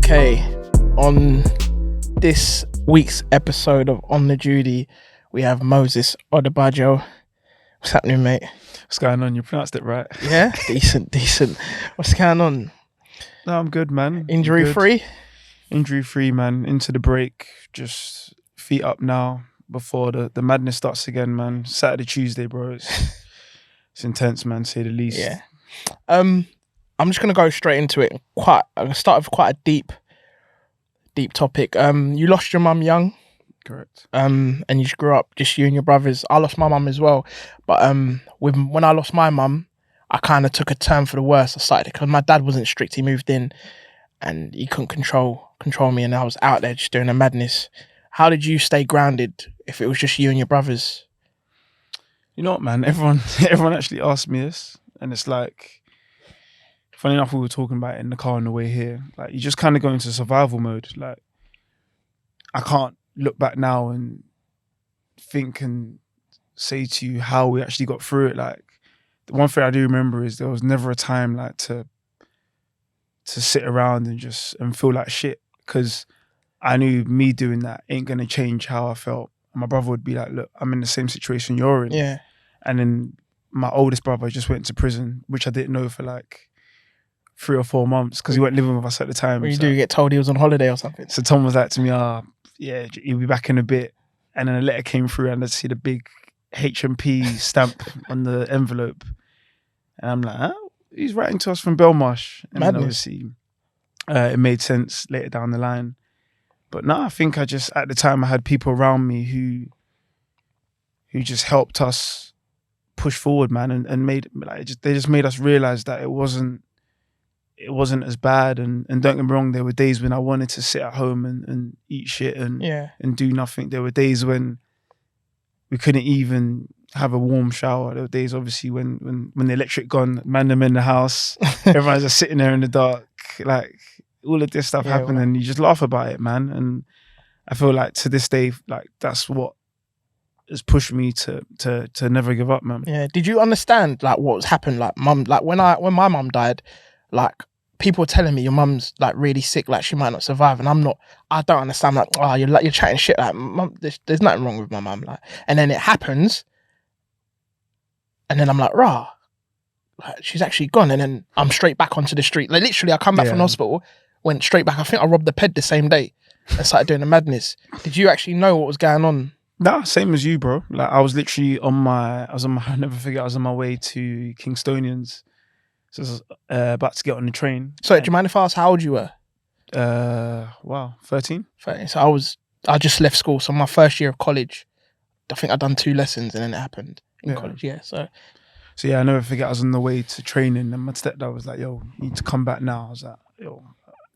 Okay, on this week's episode of On the Judy, we have Moses Odubajo. What's happening, mate? What's going on? You pronounced it right. Yeah? Decent. What's going on? No, I'm good, man. Injury free? Injury free, man. Into the break. Just feet up now before the madness starts again, man. Saturday, Tuesday, bro. It's intense, man, to say the least. Yeah. I'm just gonna go straight into it. I'm gonna start with quite a deep topic. You lost your mum young. Correct. And you just grew up, just you and your brothers. I lost my mum as well. But when I lost my mum, I kind of took a turn for the worse. I started because my dad wasn't strict. He moved in and he couldn't control me, and I was out there just doing a madness. How did you stay grounded if it was just you and your brothers? You know what, man? Everyone actually asked me this, and it's like, funny enough, we were talking about it in the car on the way here. Like, you just kind of go into survival mode. Like, I can't look back now and think and say to you how we actually got through it. Like, the one thing I do remember is there was never a time like to sit around and feel like shit, because I knew me doing that ain't gonna change how I felt. And my brother would be like, look, I'm in the same situation you're in. Yeah. And then my oldest brother just went to prison, which I didn't know for like 3 or 4 months, because he weren't living with us at the time. When you do get told he was on holiday or something. So Tom was like to me, yeah, he'll be back in a bit. And then a letter came through and I'd see the big H&P stamp on the envelope. And I'm like, he's writing to us from Belmarsh. And then obviously it made sense later down the line. But no, I think at the time I had people around me who just helped us push forward, man, and made like they just made us realize that it wasn't as bad. And don't get me wrong, there were days when I wanted to sit at home and eat shit and do nothing. There were days when we couldn't even have a warm shower. There were days, obviously, when the electric gone, man them in the house, everyone's just sitting there in the dark, like all of this stuff happened, and you just laugh about it, man. And I feel like to this day, like that's what has pushed me to never give up, man. Yeah. Did you understand like what was happened? Like mum, like when my mum died, like people were telling me your mum's like really sick, like she might not survive, and I don't understand. Like, oh, you're chatting shit. Like, mum, there's nothing wrong with my mum. Like, and then it happens, and then I'm like, rah, like she's actually gone, and then I'm straight back onto the street. Like literally, I come back from the hospital, went straight back. I think I robbed the ped the same day and started doing the madness. Did you actually know what was going on? Nah, same as you, bro. Like I was literally I'll never forget, I was on my way to Kingstonians. So I was about to get on the train. So do you mind if I ask how old you were? 13. 13. So I just left school. So my first year of college, I think I'd done 2 lessons and then it happened in college. Yeah. So yeah, I never forget, I was on the way to training and my stepdad was like, yo, you need to come back now. I was like, yo,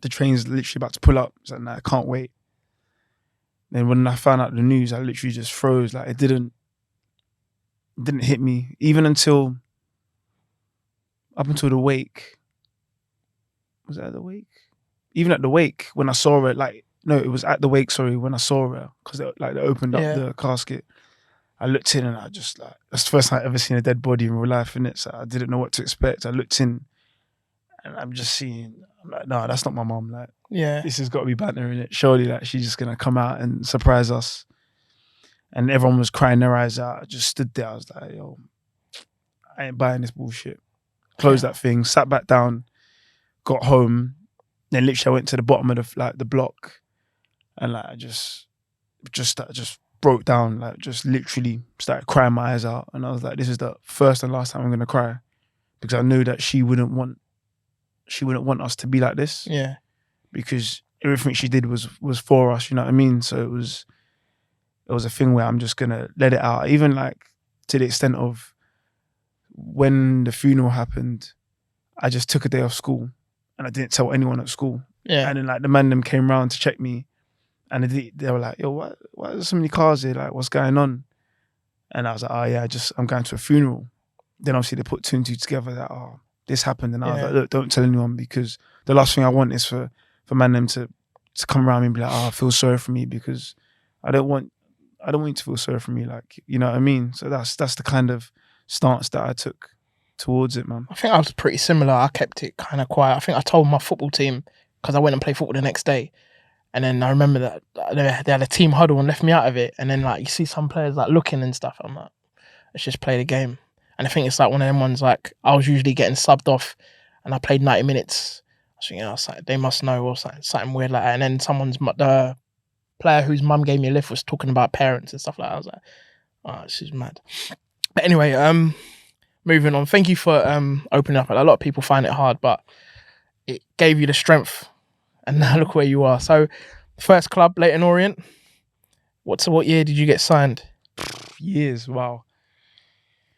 the train's literally about to pull up. I was like, nah, I can't wait. Then when I found out the news, I literally just froze. Like it didn't hit me, even up until the wake. Was that at the wake? Even at the wake, when I saw it, it was at the wake, sorry, when I saw it, because they opened up the casket. I looked in and I just that's the first time I've ever seen a dead body in real life, innit? So I didn't know what to expect. I looked in and I'm like, no, that's not my mum. Like, this has got to be banter in it. Surely, like, she's just going to come out and surprise us. And everyone was crying their eyes out. I just stood there. I was like, yo, I ain't buying this bullshit. Closed that thing, sat back down, got home. Then literally I went to the bottom of the block, and like I just broke down, like just literally started crying my eyes out. And I was like, this is the first and last time I'm gonna cry, because I knew that she wouldn't want us to be like this. Yeah. Because everything she did was for us, you know what I mean? So it was a thing where I'm just gonna let it out. Even like to the extent of when the funeral happened, I just took a day off school and I didn't tell anyone at school. Yeah. And then like the man them came round to check me, and they were like, yo, why are there so many cars here? Like, what's going on? And I was like, oh yeah, I'm going to a funeral. Then obviously they put 2 and 2 together that, oh, this happened. And I was like, look, don't tell anyone, because the last thing I want is for man them to come around me and be like, oh, feel sorry for me, because I don't want you to feel sorry for me. Like, you know what I mean? So that's the kind of stance that I took towards it, man. I think I was pretty similar. I kept it kind of quiet. I think I told my football team because I went and played football the next day. And then I remember that they had a team huddle and left me out of it. And then like you see some players like looking and stuff. I'm like, let's just play the game. And I think it's like one of them ones like I was usually getting subbed off, and I played 90 minutes. I was thinking, like, they must know or something weird like that. And then the player whose mum gave me a lift was talking about parents and stuff like that. I was like, oh, this is mad. But anyway, moving on. Thank you for opening up. A lot of people find it hard, but it gave you the strength. And now look where you are. So, first club, Leyton Orient. What year did you get signed? Years, wow.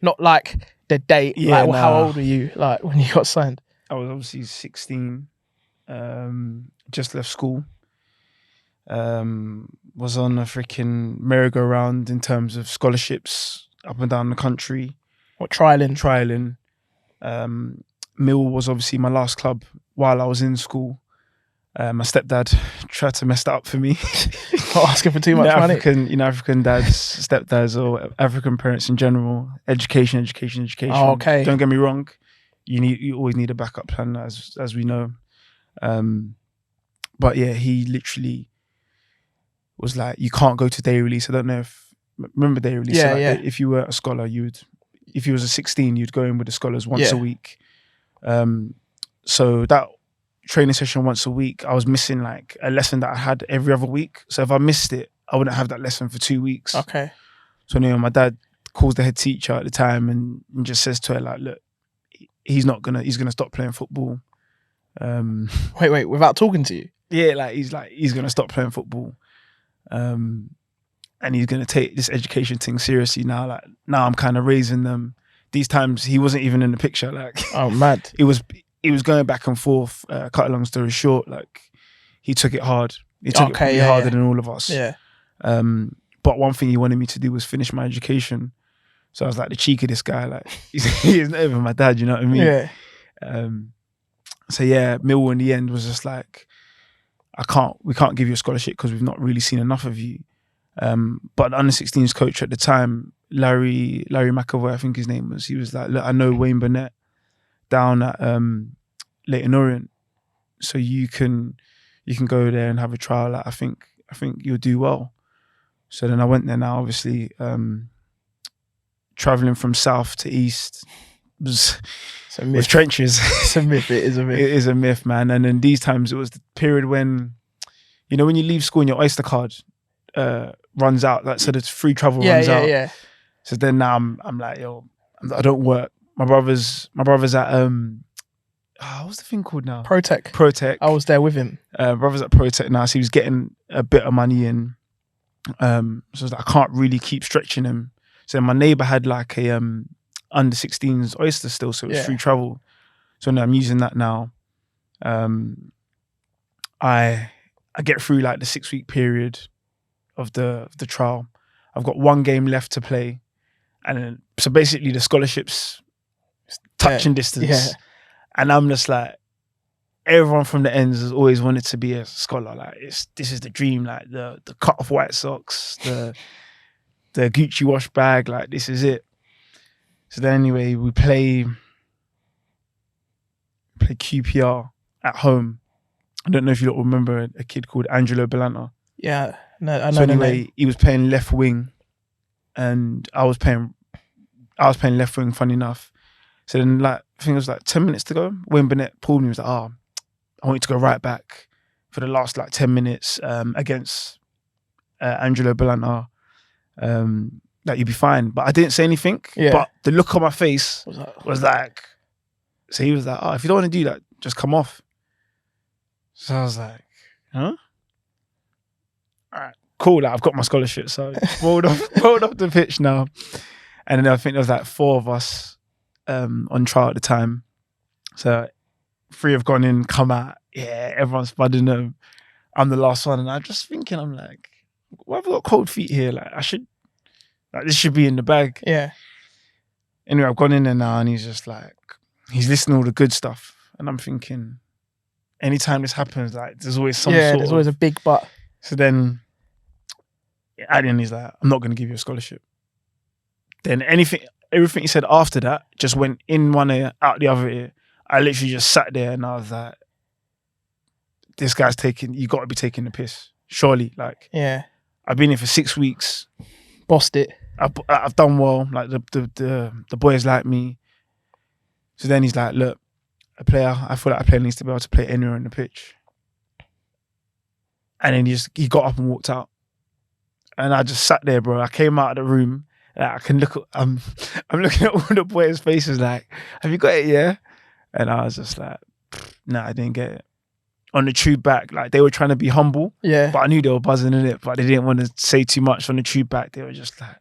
Not like the date. Yeah, like how old were you? Like when you got signed? I was obviously 16. Just left school. Was on a freaking merry-go-round in terms of scholarships up and down the country. What, trialing? Trialing. Mill was obviously my last club while I was in school. My stepdad tried to mess that up for me. Not asking for too much money. African dads, stepdads, or African parents in general. Education. Oh, okay. Don't get me wrong. You always need a backup plan, as we know. But yeah, he literally was like, you can't go to day release. I don't know remember day release. Yeah, so like, yeah. If you were a scholar, if you was a 16, you'd go in with the scholars once a week. So that training session once a week, I was missing like a lesson that I had every other week. So if I missed it, I wouldn't have that lesson for 2 weeks. Okay. So my dad calls the head teacher at the time and just says to her like, look, he's gonna stop playing football. Wait, without talking to you? Yeah, he's gonna stop playing football. And he's gonna take this education thing seriously now. Like now I'm kind of raising them. These times he wasn't even in the picture. Like, oh, mad. He was going back and forth. Cut a long story short, like he took it hard. He took it harder than all of us. Yeah. But one thing he wanted me to do was finish my education. So I was like, the cheek of this guy, like he's not even my dad. You know what I mean? Yeah. So yeah, Millwall in the end was just like, we can't give you a scholarship because we've not really seen enough of you. But the under-16s coach at the time, Larry McAvoy, I think his name was, he was like, look, I know Wayne Burnett down at Leyton Orient, so you can go there and have a trial. Like, I think you'll do well. So then I went there. Now obviously traveling from south to east was trenches. It's a myth. It is a myth. It is a myth, man. And then these times it was the period when, when you leave school and your Oyster card runs out, like, so the free travel runs out. Yeah. So then now I'm like, yo, I don't work. My brother's at what's the thing called now? Protec. I was there with him. Brother's at Protec now, so he was getting a bit of money in. So I was like, I can't really keep stretching him. So my neighbour had like a under 16s Oyster still, so it was free travel. So now I'm using that now. I get through like the 6-week period of the trial. I've got one game left to play, and then, so basically the scholarship's touching distance. Yeah. And I'm just like, everyone from the ends has always wanted to be a scholar. Like, this is the dream. Like the cut off white socks, the Gucci wash bag. Like, this is it. So then anyway, we play QPR at home. I don't know if you don't remember a kid called Angelo Belanta. Yeah, no, I know. So anyway, he was playing left wing, and I was playing left wing. Funny enough. So then, like, I think it was like 10 minutes to go. Wayne Burnett pulled me. He was like, I want you to go right back for the last like 10 minutes against Angelo Belanta. That you'd be fine. But I didn't say anything. Yeah. But the look on my face was like, so he was like, if you don't want to do that, just come off. So I was like, huh? All right, cool. Like, I've got my scholarship. So rolled off the pitch now. And then I think there was like 4 of us on trial at the time. So 3 have gone in, come out. Yeah, everyone's budding them. I'm the last one. And I'm just thinking, I'm like, why have I got cold feet here? Like, this should be in the bag. Yeah. Anyway, I've gone in there now, and he's just like, he's listening to all the good stuff. And I'm thinking, anytime this happens, like, there's always there's always a big but. So then, at the end, he's like, I'm not going to give you a scholarship. Then everything he said after that just went in one ear, out the other ear. I literally just sat there and I was like, this guy's you got to be taking the piss. Surely, like, Yeah. I've been here for 6 weeks. Bossed it. I've done well. Like the boys like me. So then he's like, look, I feel like a player needs to be able to play anywhere on the pitch. And then he got up and walked out. And I just sat there, bro. I came out of the room. I can I'm looking at all the boys' faces like, have you got it? Yeah. And I was just like, nah, I didn't get it. On the tube back, like they were trying to be humble. Yeah. But I knew they were buzzing in it, but they didn't want to say too much on the tube back. They were just like,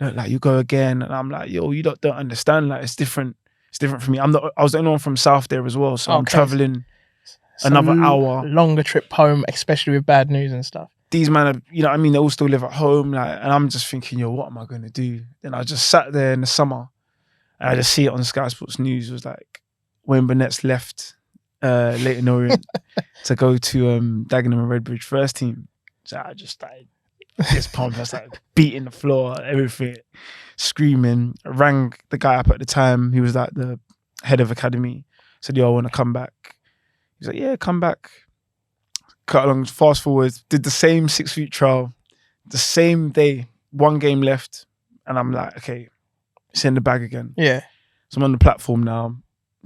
look, like you go again. And I'm like, yo, you don't understand. Like it's different. It's different for me. I was the only one from South there as well. So I'm traveling another hour. Longer trip home, especially with bad news and stuff. These men are, you know what I mean? They all still live at home. Like, and I'm just thinking, yo, what am I going to do? Then I just sat there in the summer and I just see it on Sky Sports News. It was like, Wayne Burnett's left Leyton Orient to go to Dagenham and Redbridge first team. So I just started this pump. I was like beating the floor, everything, screaming. I rang the guy up at the time. He was like the head of academy. Said, yo, I want to come back. He's like, yeah, come back. Cut along, fast forward, did the same 6-week trial, the same day, 1 game left. And I'm like, okay, it's in the bag again. Yeah. So I'm on the platform now,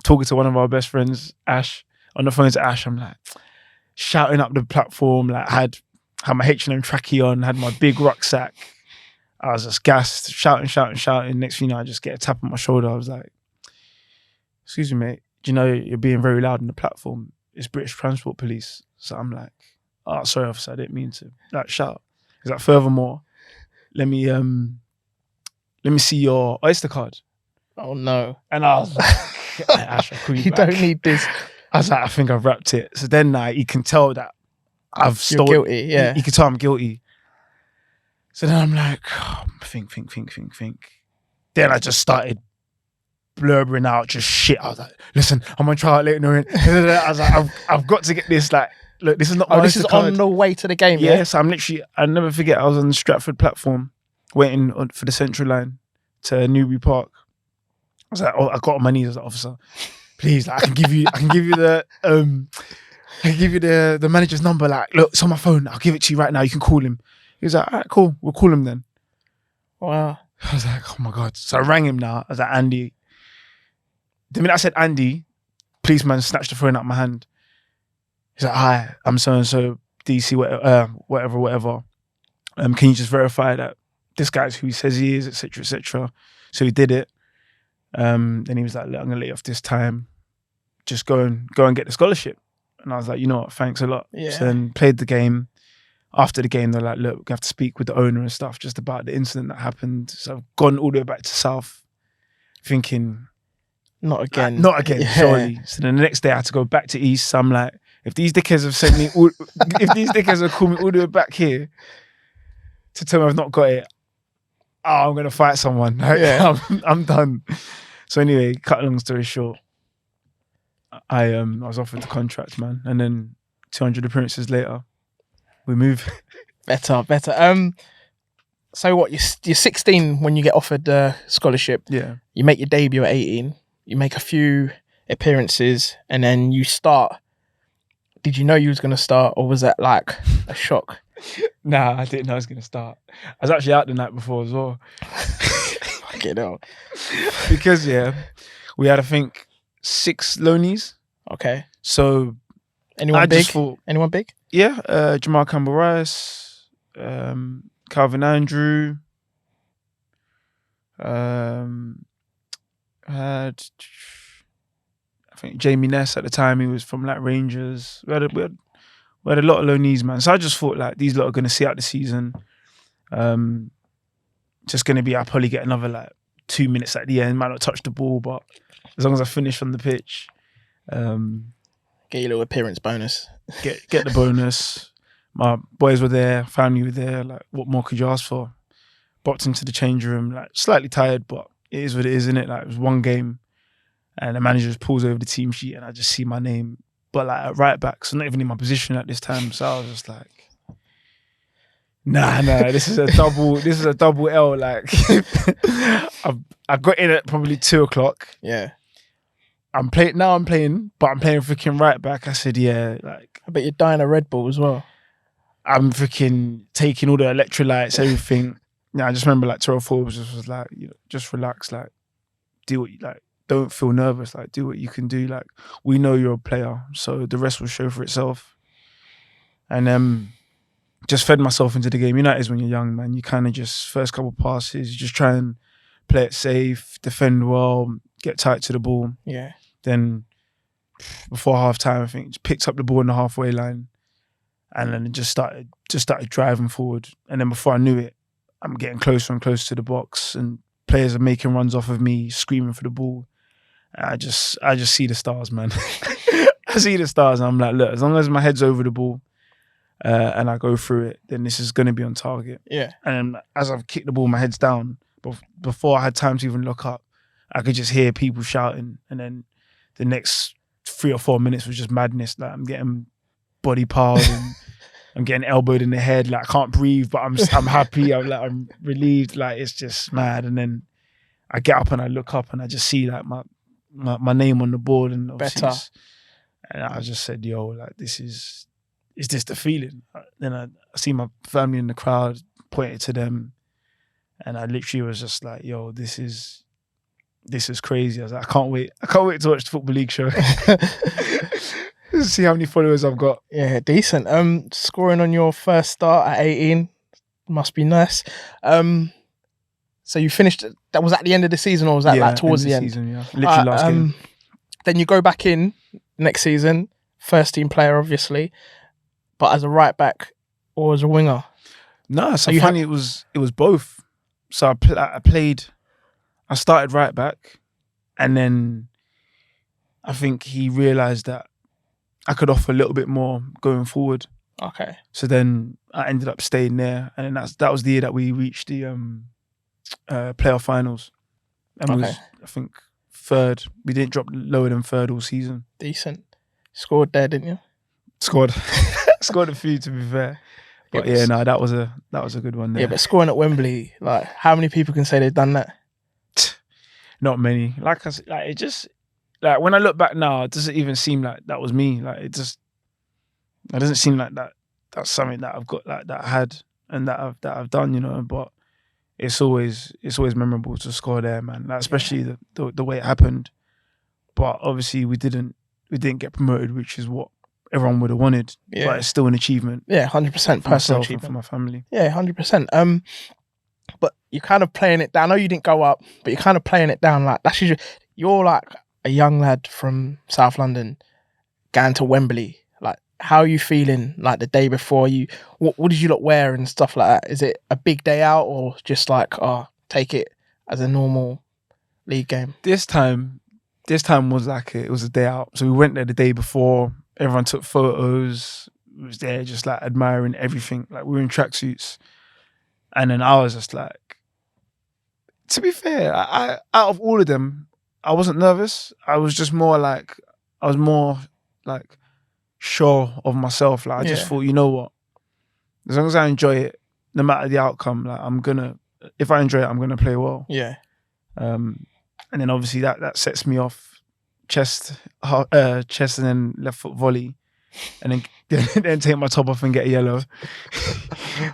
talking to one of our best friends, Ash. On the phone to Ash, I'm like, shouting up the platform, like had my H&M trackie on, had my big rucksack. I was just gassed, shouting. Next thing you know, I just get a tap on my shoulder. I was like, excuse me, mate, do you know you're being very loud on the platform? It's British Transport Police. So I'm like, oh, sorry, officer, I didn't mean to like shout. He's like, furthermore, let me see your Oyster card. Oh no. And I was like, Ash, I'll call you back. Don't need this. I was like, I think I've wrapped it. So then he can tell that I've stolen. You're guilty, yeah. He can tell I'm guilty. So then I'm like, oh, think. Then I just started blurbering out just shit. I was like, listen, I'm gonna try out Leyton Orient. I was like, I've got to get this. Like, look, this is not. This is on the way to the game. Yeah, so I never forget. I was on the Stratford platform, waiting for the Central line to Newbury Park. I was like, oh, I got on my knees as an officer. Please, like, I can give you the manager's number. Like, look, it's on my phone. I'll give it to you right now. You can call him. He was like, all right, cool. We'll call him then. Wow. I was like, oh my God. So I rang him now. I was like, Andy. The minute I said Andy, policeman snatched the phone out of my hand. He's like, hi, I'm so-and-so, DC, whatever. Can you just verify that this guy's who he says he is, etc., etc. So he did it. Then he was like, look, I'm going to let you off this time. Just go and get the scholarship. And I was like, you know what, thanks a lot. Yeah. So then played the game. After the game, they're like, look, we have to speak with the owner and stuff just about the incident that happened. So I've gone all the way back to South thinking... Not again. Yeah. Surely. So then the next day I had to go back to East. So I'm like, if these dickheads have sent me, if these dickheads have called me all the way back here to tell me I've not got it, I'm going to fight someone. Like, yeah. I'm done. So anyway, cut a long story short, I was offered the contract, man. And then 200 appearances later, we move. Better. So what, you're 16 when you get offered the scholarship. Yeah. You make your debut at 18. You make a few appearances and then you start. Did you know you was going to start or was that like a shock? Nah, I didn't know I was going to start. I was actually out the night before as well. Fucking hell. Because, yeah, we had, I think, 6 loanees. Okay. So, anyone big? Yeah, Jamal Campbell-Rice, Calvin Andrew, had, I think, Jamie Ness at the time. He was from like Rangers. We had a lot of loanees, man. So I just thought like these lot are going to see out the season. Just going to be, I'll probably get another like 2 minutes at the end. Might not touch the ball, but as long as I finish on the pitch, get your little appearance bonus. Get the bonus. My boys were there, family were there. Like, what more could you ask for? Bopped into the change room, like slightly tired, but it is what it is, isn't it? Like, it was one game, and the manager just pulls over the team sheet, and I just see my name, but like at right back, so not even in my position at this time. So I was just like, nah, this is a double L. Like, I got in at probably 2:00. Yeah. I'm playing now. I'm playing freaking right back. I said, yeah, like I bet you're dying a Red Bull as well. I'm freaking taking all the electrolytes, everything. Yeah, I just remember like Terrell Forbes just was like, just relax, like do what you like. Don't feel nervous. Like do what you can do. Like we know you're a player, so the rest will show for itself. And just fed myself into the game. You know, it is when you're young, man. You kind of just first couple passes, you just try and play it safe, defend well, get tight to the ball. Yeah. Then before half time, I think just picked up the ball in the halfway line, and then it just started driving forward. And then before I knew it, I'm getting closer and closer to the box, and players are making runs off of me, screaming for the ball. And I just see the stars, man. I see the stars, and I'm like, look, as long as my head's over the ball, and I go through it, then this is going to be on target. Yeah. And as I've kicked the ball, my head's down. But before I had time to even look up, I could just hear people shouting, and then the next 3 or 4 minutes was just madness. Like I'm getting body piled and I'm getting elbowed in the head. Like I can't breathe, but I'm happy. I'm relieved. Like it's just mad. And then I get up and I look up and I just see like my name on the board, and Better. And I just said, yo, like is this the feeling? Then I see my family in the crowd, pointed to them, and I literally was just like, yo, this is crazy. I was like, I can't wait to watch the Football League show. See how many followers I've got. Yeah, decent. Scoring on your first start at 18 must be nice. So you finished, that was at the end of the season, or was that like towards the end? Season, yeah. Literally last game. Then you go back in next season, first team player, obviously, but as a right back or as a winger? No, so funny, it was both. So I started right back, and then I think he realised that I could offer a little bit more going forward. Okay. So then I ended up staying there, and then that was the year that we reached the playoff finals, and was, I think, third. We didn't drop lower than third all season. Decent. Scored there, didn't you? Scored a few, to be fair. But yeah, no, that was a good one there. Yeah, but scoring at Wembley, like how many people can say they've done that? Not many. Like I said, like it just, like when I look back now, it doesn't even seem like that was me. Like it doesn't seem like that's something that I've got, like that I had and that I've done, you know. But it's always memorable to score there, man. Like especially the way it happened. But obviously we didn't get promoted, which is what everyone would have wanted. Yeah. But it's still an achievement. Yeah, 100% personal achievement for my family. Yeah, 100%. But you're kind of playing it down. I know you didn't go up, but you're kind of playing it down. Like that's you're like a young lad from South London going to Wembley. Like, how are you feeling? Like the day before, what did you lot wear and stuff like that? Is it a big day out or just like take it as a normal league game? This time was like it was a day out. So we went there the day before. Everyone took photos. We was there just like admiring everything. Like we were in tracksuits. And then I was just like, to be fair, I out of all of them, I wasn't nervous. I was more sure of myself. Like I just thought, you know what? As long as I enjoy it, no matter the outcome, like if I enjoy it, I'm gonna play well. Yeah. And then obviously that sets me off chest and then left foot volley. And then take my top off and get a yellow.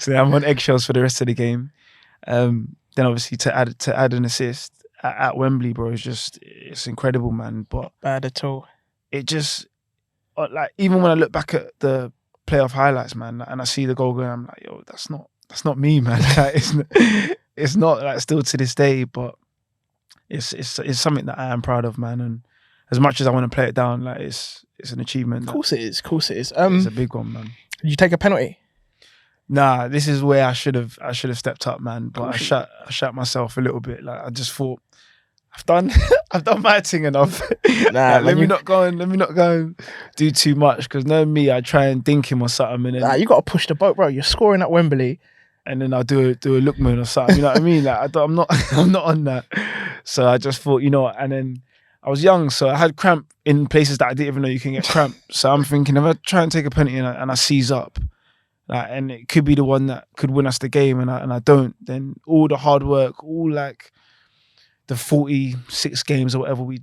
So I'm on eggshells for the rest of the game. Then obviously to add an assist at Wembley, bro, it's incredible, man. But bad at all. It just like even when I look back at the playoff highlights, man, and I see the goal going, I'm like, yo, that's not me, man. Like, it's not like still to this day, but it's something that I am proud of, man. And as much as I want to play it down, like it's an achievement. Of course it is. It's a big one, man. Did you take a penalty? Nah, this is where I should have stepped up, man. But I shut myself a little bit. Like I just thought, I've done my thing enough. Nah, let me not go and do too much, because knowing me, I try and dink him or something, and then you got to push the boat, bro. You're scoring at Wembley, and then I'll do a lookman or something. You know what I mean? Like I'm not on that. So I just thought, you know what, and then. I was young, so I had cramp in places that I didn't even know you can get cramp. So I'm thinking, if I try and take a penalty and I seize up, like, and it could be the one that could win us the game, and I don't, then all the hard work, all like the 46 games or whatever we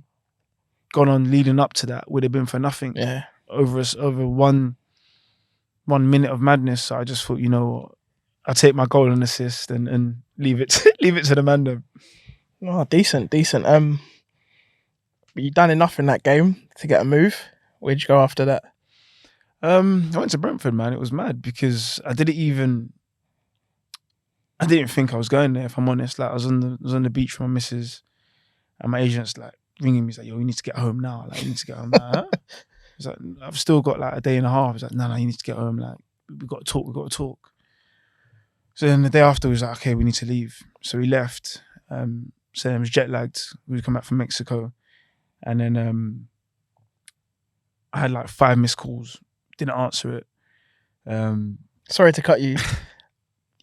gone on leading up to that would have been for nothing. Yeah. Over 1 minute of madness. So I just thought, you know, I'll take my goal and assist and leave it to the man then. Oh, decent. You done enough in that game to get a move. Where'd you go after that? I went to Brentford, man. It was mad because I didn't think I was going there, if I'm honest. Like I was on the beach with my missus and my agent's like ringing me. He's like, yo, you need to get home now. Like, you need to get home now. Huh? He's like, I've still got like a day and a half. He's like, no, you need to get home. Like, we've got to talk. So then the day after, we was like, okay, we need to leave. So we left. So I was jet lagged. We come back from Mexico. And then I had like 5 missed calls. Didn't answer it. Sorry to cut you.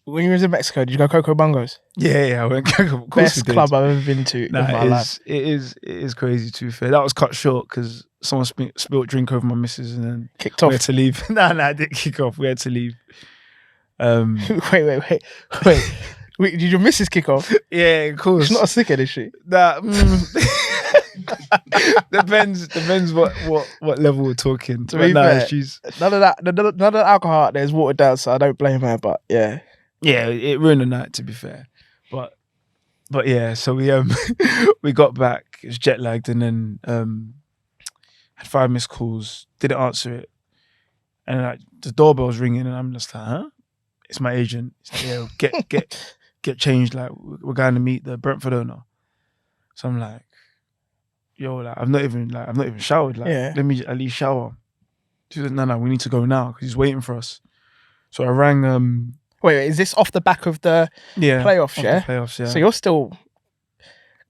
When you was in Mexico, did you go Coco Bungos? Yeah, I went Coco. Of course Best club I've ever been to in my life. It is crazy, to be fair. That was cut short because someone spilled drink over my missus and then Kicked off. We had to leave. I didn't kick off. We had to leave. Wait. Did your missus kick off? Yeah, of course. She's not a sickhead, is she? Depends what level we're talking. To be fair, none of that alcohol out there is watered down, so I don't blame her. But yeah, it ruined the night, to be fair. But yeah, so we we got back. It was jet lagged, and then had 5 missed calls. Didn't answer it, and like the doorbell's ringing, and I'm just like, huh? It's my agent. It's like, yeah, get changed. Like we're going to meet the Brentford owner. So I'm like, yo, like I've not even showered. Like, let me at least shower. She said, no, we need to go now because he's waiting for us. So I rang. Wait, is this off the back of the playoffs? Yeah, the playoffs. Yeah. So you're still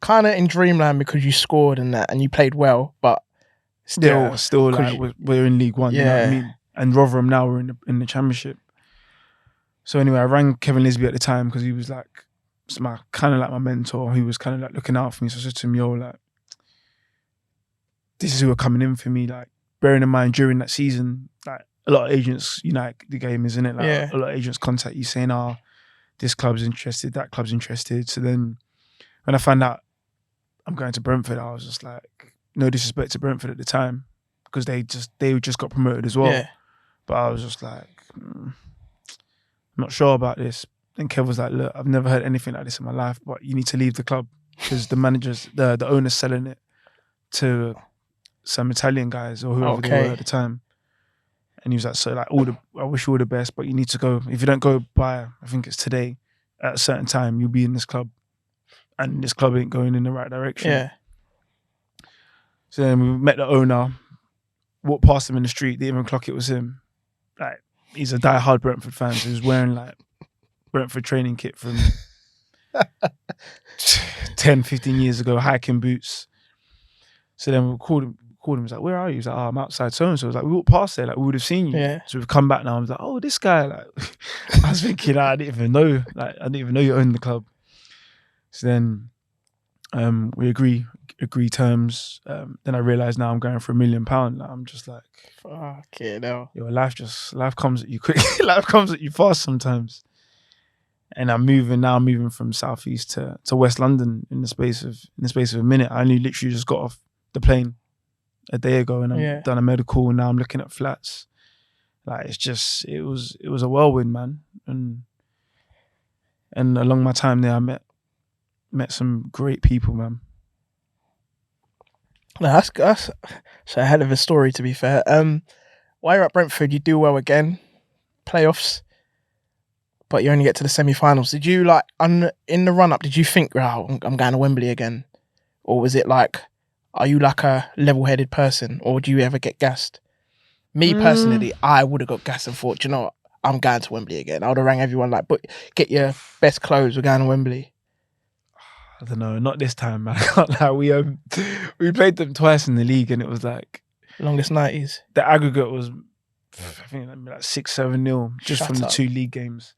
kind of in dreamland because you scored and that, and you played well, but still like we're in League One. Yeah, you know what I mean. And Rotherham now we're in the Championship. So anyway, I rang Kevin Lisby at the time because he was like kind of like my mentor. He was kind of like looking out for me. So I said to him, yo, like, this is who are coming in for me. Like, bearing in mind during that season, like a lot of agents, you know, like, the game, isn't it? Like a lot of agents contact you saying, this club's interested, that club's interested. So then when I found out I'm going to Brentford, I was just like, no disrespect to Brentford at the time because they just got promoted as well. Yeah. But I was just like, I'm not sure about this. And Kev was like, look, I've never heard anything like this in my life, but you need to leave the club because the managers, the owner's selling it to some Italian guys or whoever they were at the time. And he was like, so like, I wish you all the best, but you need to go. If you don't go by, I think it's today, at a certain time, you'll be in this club. And this club ain't going in the right direction. Yeah. So then we met the owner, walked past him in the street, didn't even clock it was him. Like, he's a die-hard Brentford fan, so he was wearing like Brentford training kit from 10, 15 years ago, hiking boots. So then we called him, he was like, where are you? He was like, I'm outside so-and-so. I was like, we walked past there, like, we would have seen you. Yeah. So we've come back now. I was like, oh, this guy, like, I was thinking, I didn't even know you owned the club. So then we agree terms. Then I realised now I'm going for £1 million. Like, I'm just like, fucking hell. Yo, life comes at you quick. Life comes at you fast sometimes. And I'm moving from Southeast to West London in the space of a minute. I only literally just got off the plane a day ago and I've done a medical and now I'm looking at flats. Like it was a whirlwind, man. And along my time there I met some great people, man. No, that's a hell of a story, to be fair. While you're at Brentford, you do well again, playoffs, but you only get to the semi-finals. Did you like in the run-up? Did you think, I'm going to Wembley again, or was it like, are you like a level-headed person, or do you ever get gassed? Me personally, I would have got gassed and thought, you know what, I'm going to Wembley again. I would have rang everyone like, but get your best clothes. We're going to Wembley. I don't know, not this time, man. I can't lie. We played them twice in the league, and it was like longest 90s. The aggregate was, I think, like 6-7-0 just from the 2 league games.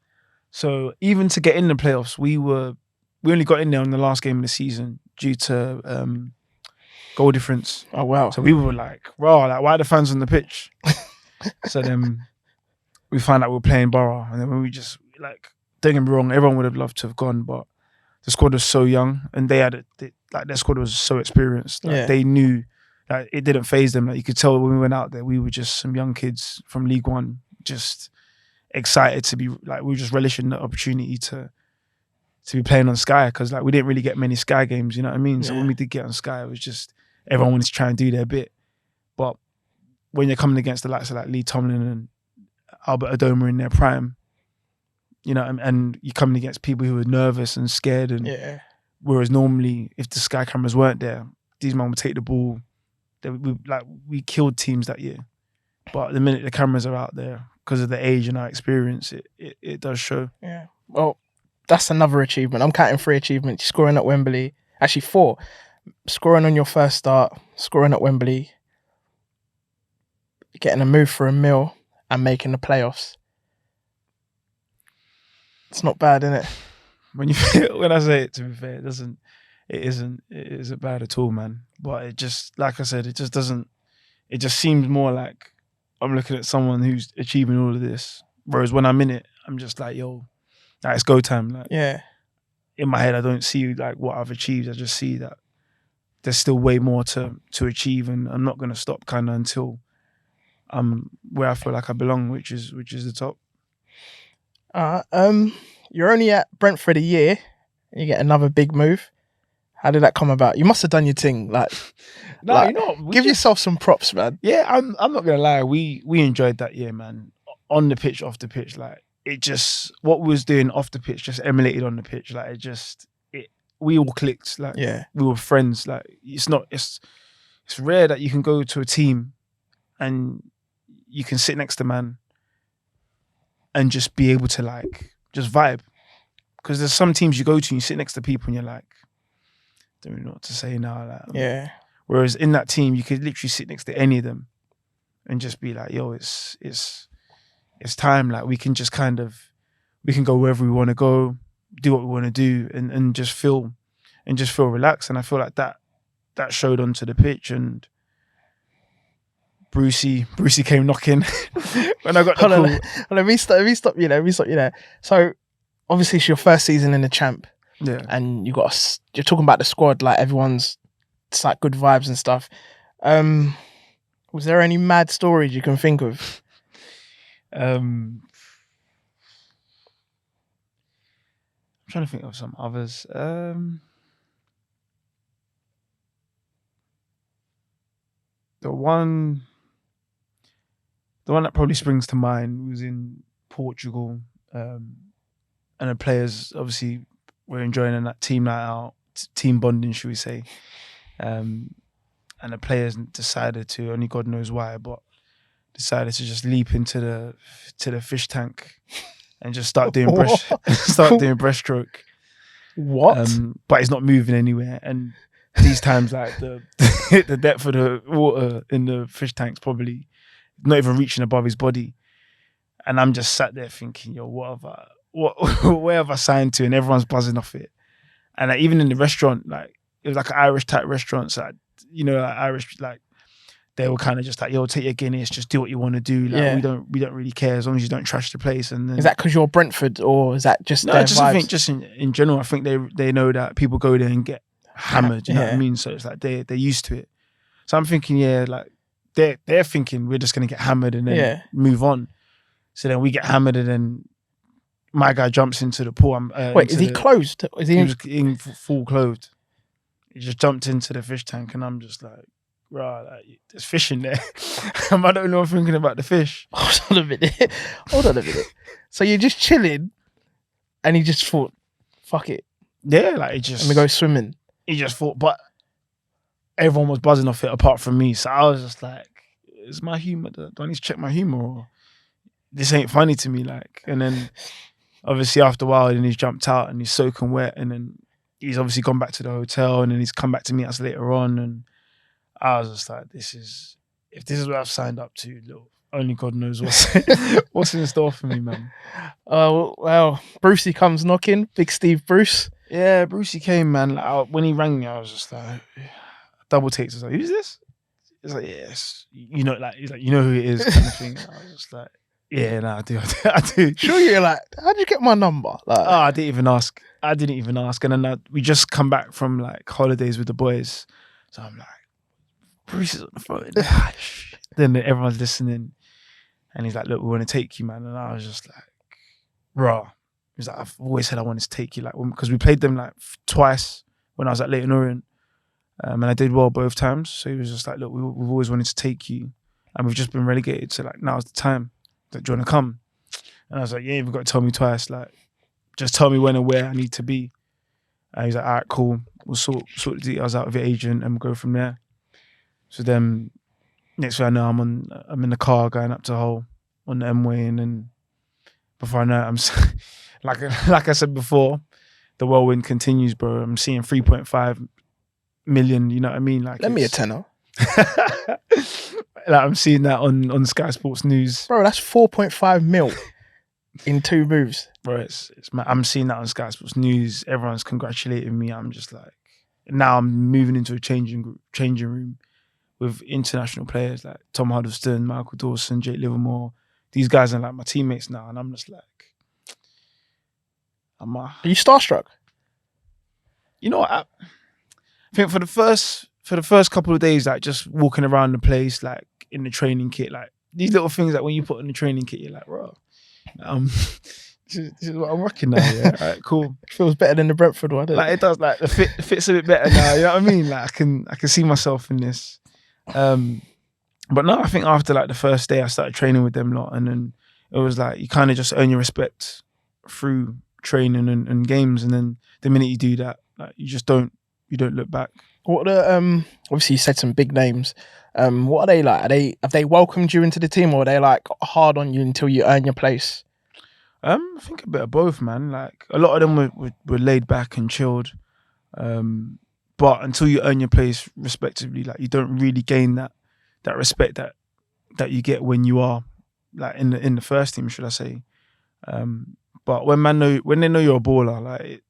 So even to get in the playoffs, we only got in there on the last game of the season due to goal difference. Oh wow! So we were like, "Wow, like why are the fans on the pitch?" So then we found out we were playing Borough, and then when we just like, don't get me wrong, everyone would have loved to have gone, but the squad was so young, and their squad was so experienced. Like, they knew Like, it didn't phase them. Like, you could tell when we went out there, we were just some young kids from League One, just excited to be like, we were just relishing the opportunity to be playing on Sky, because like we didn't really get many Sky games, you know what I mean? So when we did get on Sky, it was just everyone wanted to try and do their bit. But when you're coming against the likes of like Lee Tomlin and Albert Adoma in their prime, you know, and you're coming against people who are nervous and scared, and whereas normally if the Sky cameras weren't there, these men would take the ball. We killed teams that year. But the minute the cameras are out there, because of the age and our experience, it does show. Yeah. Well, that's another achievement. I'm counting 3 achievements. Scoring at Wembley. Actually 4. Scoring on your first start, scoring at Wembley, getting a move for a meal, and making the playoffs. It's not bad, isn't it? When I say it, to be fair, it isn't bad at all, man. But it just, like I said, it just seems more like I'm looking at someone who's achieving all of this. Whereas when I'm in it, I'm just like, yo, like, it's go time. Like, in my head, I don't see like what I've achieved. I just see that there's still way more to achieve, and I'm not gonna stop kind of until I'm where I feel like I belong, which is the top. You're only at Brentford a year, and you get another big move. How did that come about? You must have done your thing. Like, no, like, you know, give yourself some props, man. Yeah, I'm not gonna lie. We enjoyed that year, man. On the pitch, off the pitch, like it just, what we was doing off the pitch just emulated on the pitch. Like we all clicked. Like we were friends. Like it's rare that you can go to a team and you can sit next to man and just be able to like just vibe. Because there's some teams you go to and you sit next to people and you're like, don't really know what to say now. Like, whereas in that team, you could literally sit next to any of them and just be like, yo, it's time. Like we can go wherever we want to go, do what we want to do, and just feel relaxed. And I feel like that showed onto the pitch. And Brucey came knocking when I got the call. Let me stop you there. So obviously it's your first season in the Champ. Yeah. And you're talking about the squad, like it's like good vibes and stuff. Was there any mad stories you can think of? I'm trying to think of some others. The one that probably springs to mind was in Portugal, and the players obviously were enjoying that team night out, team bonding, should we say. And the players decided to, only God knows why, but decided to just leap into the fish tank and just start doing breaststroke. What? But he's not moving anywhere. And these times, like the depth of the water in the fish tank's probably not even reaching above his body. And I'm just sat there thinking, yo, where have I signed to? And everyone's buzzing off it. And like, even in the restaurant, like it was like an Irish type restaurant. So, you know, like Irish, like they were kind of just like, yo, take your Guinness, just do what you want to do. Like we don't really care as long as you don't trash the place. And then, is that because you're Brentford, or is that just no? Their Just vibes? I think just in general, I think they know that people go there and get hammered. You know what I mean? So it's like they're used to it. So I'm thinking, like they're thinking we're just gonna get hammered and then move on. So then we get hammered and then my guy jumps into the pool. Wait, is he closed? He was in full clothed. He just jumped into the fish tank and I'm just like, right, like, there's fish in there. I don't know, I'm thinking about the fish. Hold on a minute. So you're just chilling and he just thought, fuck it. Yeah, like he just... Let me go swimming. He just thought, but everyone was buzzing off it apart from me. So I was just like, is my humour, do I need to check my humour, or this ain't funny to me? Like, and then obviously after a while, then he's jumped out and he's soaking wet, and then he's obviously gone back to the hotel, and then he's come back to meet us later on. And I was just like, if this is what I've signed up to, look, only God knows what's in store for me, man. Well, Brucey comes knocking, Big Steve Bruce. Yeah, Brucey came, man. Like, when he rang me, I was just like, double takes. I was like, who's this? It's like, yes, you know, like he's like, you know who it is, kind of thing. I was just like, yeah, I do. Sure, you're like, how'd you get my number? Like, I didn't even ask. And then we just come back from like holidays with the boys, so I'm like, Bruce is on the phone. Then everyone's listening, and he's like, "Look, we want to take you, man." And I was just like, "Raw." He's like, "I've always said I wanted to take you, like, because we played them like twice when I was at Leyton Orient, and I did well both times." So he was just like, "Look, we've always wanted to take you, and we've just been relegated. So like, now's the time. Like, do you want to come?" And I was like, "Yeah, you've got to tell me twice. Like, just tell me when and where I need to be." And he's like, "All right, cool. We'll sort the details out with your agent and we'll go from there." So then next thing I know, I'm in the car going up to Hull on the M-Way, and then before I know it, I'm like I said before, the whirlwind continues, bro. I'm seeing 3.5 million. You know what I mean? Like, Lend me a tenner. Like, I'm seeing that on Sky Sports News, bro. That's 4.5 mil in 2 moves, bro. It's I'm seeing that on Sky Sports News. Everyone's congratulating me. I'm just like, now I'm moving into a changing room with international players like Tom Huddleston, Michael Dawson, Jake Livermore. These guys are like my teammates now, and I'm just like, Are you starstruck? You know what? I think for the first couple of days, like just walking around the place, like in the training kit, like these little things that when you put in the training kit, you're like, bro, this is what I'm rocking now. Yeah, all right, cool. It feels better than the Brentford one. Like it does. Like the fit's a bit better now. You know what I mean? Like I can see myself in this. But no, I think after like the first day, I started training with them lot, and then it was like you kind of just earn your respect through training and games, and then the minute you do that, like you don't look back. What are obviously you said some big names. What are they like? Have they welcomed you into the team, or are they like hard on you until you earn your place? I think a bit of both, man. Like a lot of them were laid back and chilled, but until you earn your place, respectively, like you don't really gain that respect that you get when you are like in the first team, should I say? But when they know you're a baller, like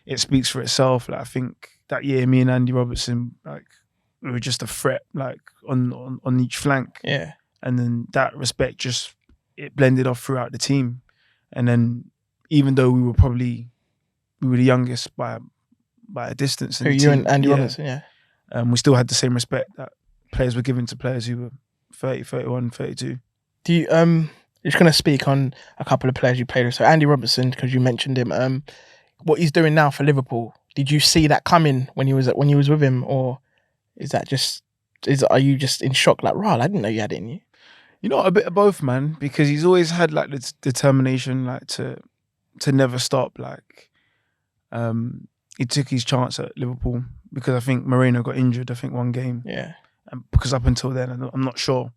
it speaks for itself. Like I think that year, me and Andy Robertson, like we were just a threat, like on each flank. Yeah, and then that respect just it blended off throughout the team, and then even though we were the youngest by a distance. Who, you and Andy Robertson, yeah. We still had the same respect that players were given to players who were 30, 31, 32. Do you just going to speak on a couple of players you played with. So Andy Robertson, because you mentioned him, what he's doing now for Liverpool. Did you see that coming when you was with him, or are you just in shock? Like, right, I didn't know you had it in you. You know, a bit of both, man. Because he's always had like the determination, like to never stop. Like, he took his chance at Liverpool because I think Moreno got injured. I think one game. Yeah. And because up until then, I'm not sure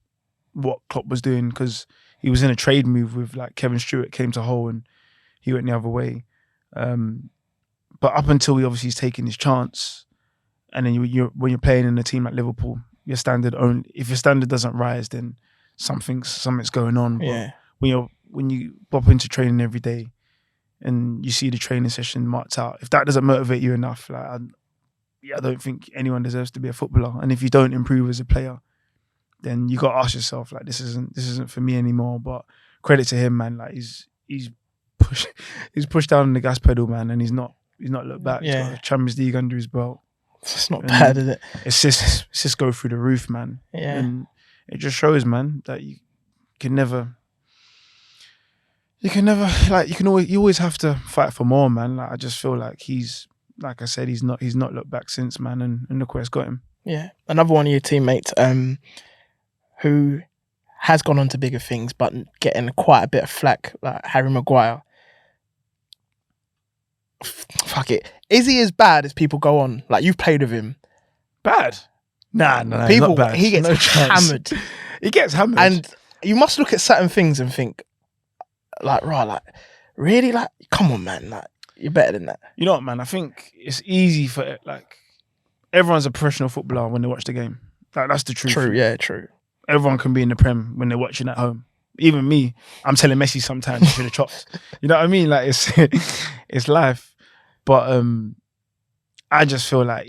what Klopp was doing because he was in a trade move with like Kevin Stewart came to Hull and he went the other way. But up until he obviously he's taking his chance, and then when you're playing in a team like Liverpool, your standard only if your standard doesn't rise, then something's going on. Yeah. But when you pop into training every day and you see the training session marked out, if that doesn't motivate you enough, like I don't think anyone deserves to be a footballer. And if you don't improve as a player, then you got to ask yourself, like, this isn't for me anymore. But credit to him, man. Like he's pushed down on the gas pedal, man, and he's not looked back. Yeah. He's got a Champions League under his belt. It's not bad, is it? It's just go through the roof, man. Yeah. And it just shows, man, that you always have to fight for more, man. Like I just feel like like I said, he's not looked back since, man, and look where it's got him. Yeah. Another one of your teammates, who has gone on to bigger things, but getting quite a bit of flack, like Harry Maguire. Fuck it. Is he as bad as people go on? Like, you've played with him. Bad? Nah, people, not bad. He gets hammered. He gets hammered. And you must look at certain things and think, like, right, like, really? Like, come on, man. Like, you're better than that. You know what, man? I think it's easy for, like, everyone's a professional footballer when they watch the game. Like, that's the truth. True, yeah, true. Everyone can be in the Prem when they're watching at home. Even me, I'm telling Messi sometimes he should have chopped. You know what I mean? Like, it's life. But I just feel like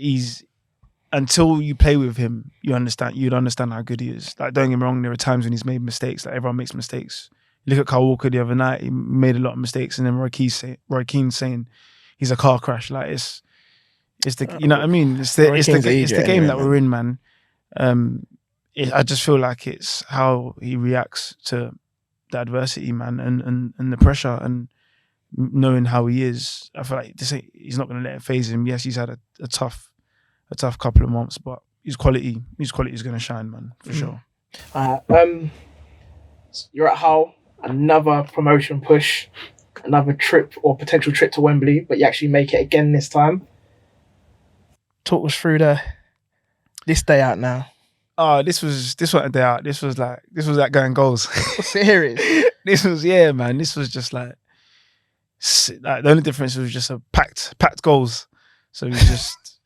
until you play with him, you'd understand how good he is. Like, don't get me wrong, there are times when he's made mistakes. Like, everyone makes mistakes. You look at Kyle Walker the other night, he made a lot of mistakes, and then Roy Keane saying he's a car crash. Like, It's the you know what I mean. It's Roy the Keane's an it's the idiot game anyway, that man. we're in, man. I just feel like it's how he reacts to the adversity, man, and the pressure, and knowing how he is. I feel like he's not going to let it phase him. Yes, he's had a tough couple of months, but his quality is going to shine, man, for sure. You're at Hull, another promotion push, another trip or potential trip to Wembley, but you actually make it again this time. Talk us through this day out now. Oh, this wasn't a day out. This was like going goals. Serious. This was man. This was just like the only difference was just a packed goals. So it was just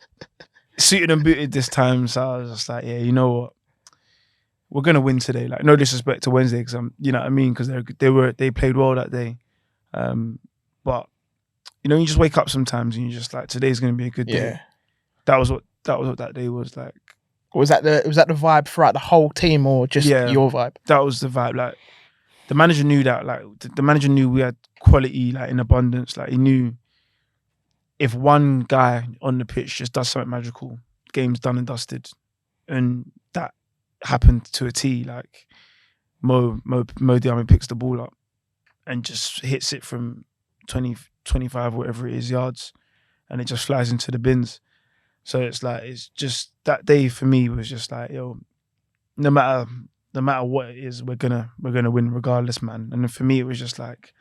suited and booted this time. So I was just like, yeah, you know what, we're gonna win today. Like, no disrespect to Wednesday, because you know what I mean, because they played well that day. But you know, you just wake up sometimes and you're just like, today's gonna be a good day. Yeah. That was what that day was like. Was that the vibe throughout the whole team, or just your vibe? That was the vibe. Like, the manager knew that. Like, the manager knew we had quality, like, in abundance. Like, he knew if one guy on the pitch just does something magical, game's done and dusted. And that happened to a T. Like, Mo Diame picks the ball up and just hits it from 20, 25, whatever it is, yards, and it just flies into the bins. So it's just that day for me was just like, yo, no matter what it is, we're gonna win regardless, man. And for me, it was just like,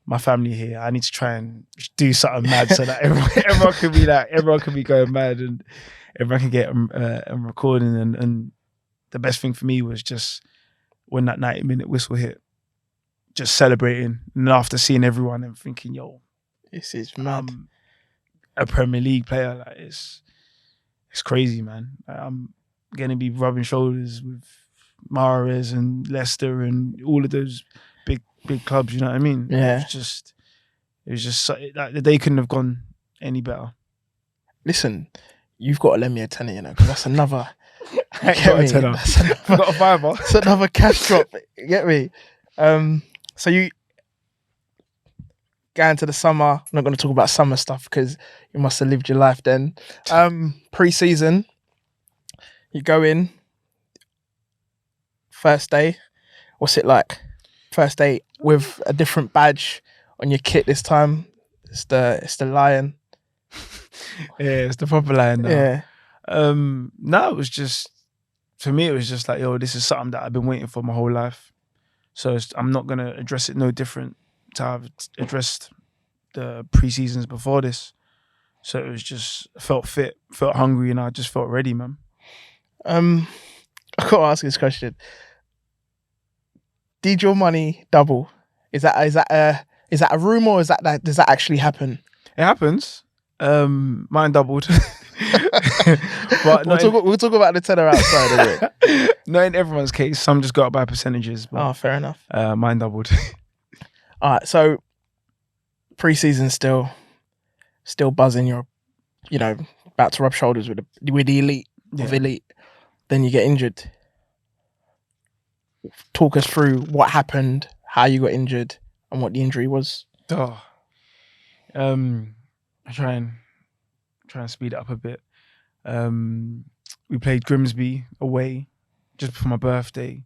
my family here, I need to try and do something mad so that everyone can be going mad, and everyone can get recording. And the best thing for me was just when that 90-minute whistle hit, just celebrating, and after seeing everyone and thinking, yo, this is mad. A Premier League player, like, it's crazy, man. I'm gonna be rubbing shoulders with Mahrez and Leicester and all of those big clubs. You know what I mean? Yeah. It was just like, the day couldn't have gone any better. Listen, you've got to lend me a tenner, you know, because that's another. I got a tenner. I've got a fiver. It's another cash drop. You get me? So you going to the summer. I'm not going to talk about summer stuff because you must have lived your life then. Pre-season, you go in. First day, what's it like? First day with a different badge on your kit this time. It's the lion. Yeah, it's the proper lion now. Yeah. No, it was just, for me, it was just like, yo, this is something that I've been waiting for my whole life. So I'm not gonna address it no different to how I've addressed the pre-seasons before this. So it was just, felt fit, felt hungry, and I just felt ready, man. I got to ask this question. Did your money double? Is that a rumor, or does that actually happen? It happens. Mine doubled. But we'll talk about the tenner outside of it. Not in everyone's case. Some just got it by percentages. But, fair enough. Mine doubled. All right, so pre-season still buzzing. You're, about to rub shoulders with the elite of elite. Then you get injured. Talk us through what happened, how you got injured, and what the injury was. I try and speed it up a bit. We played Grimsby away just before my birthday.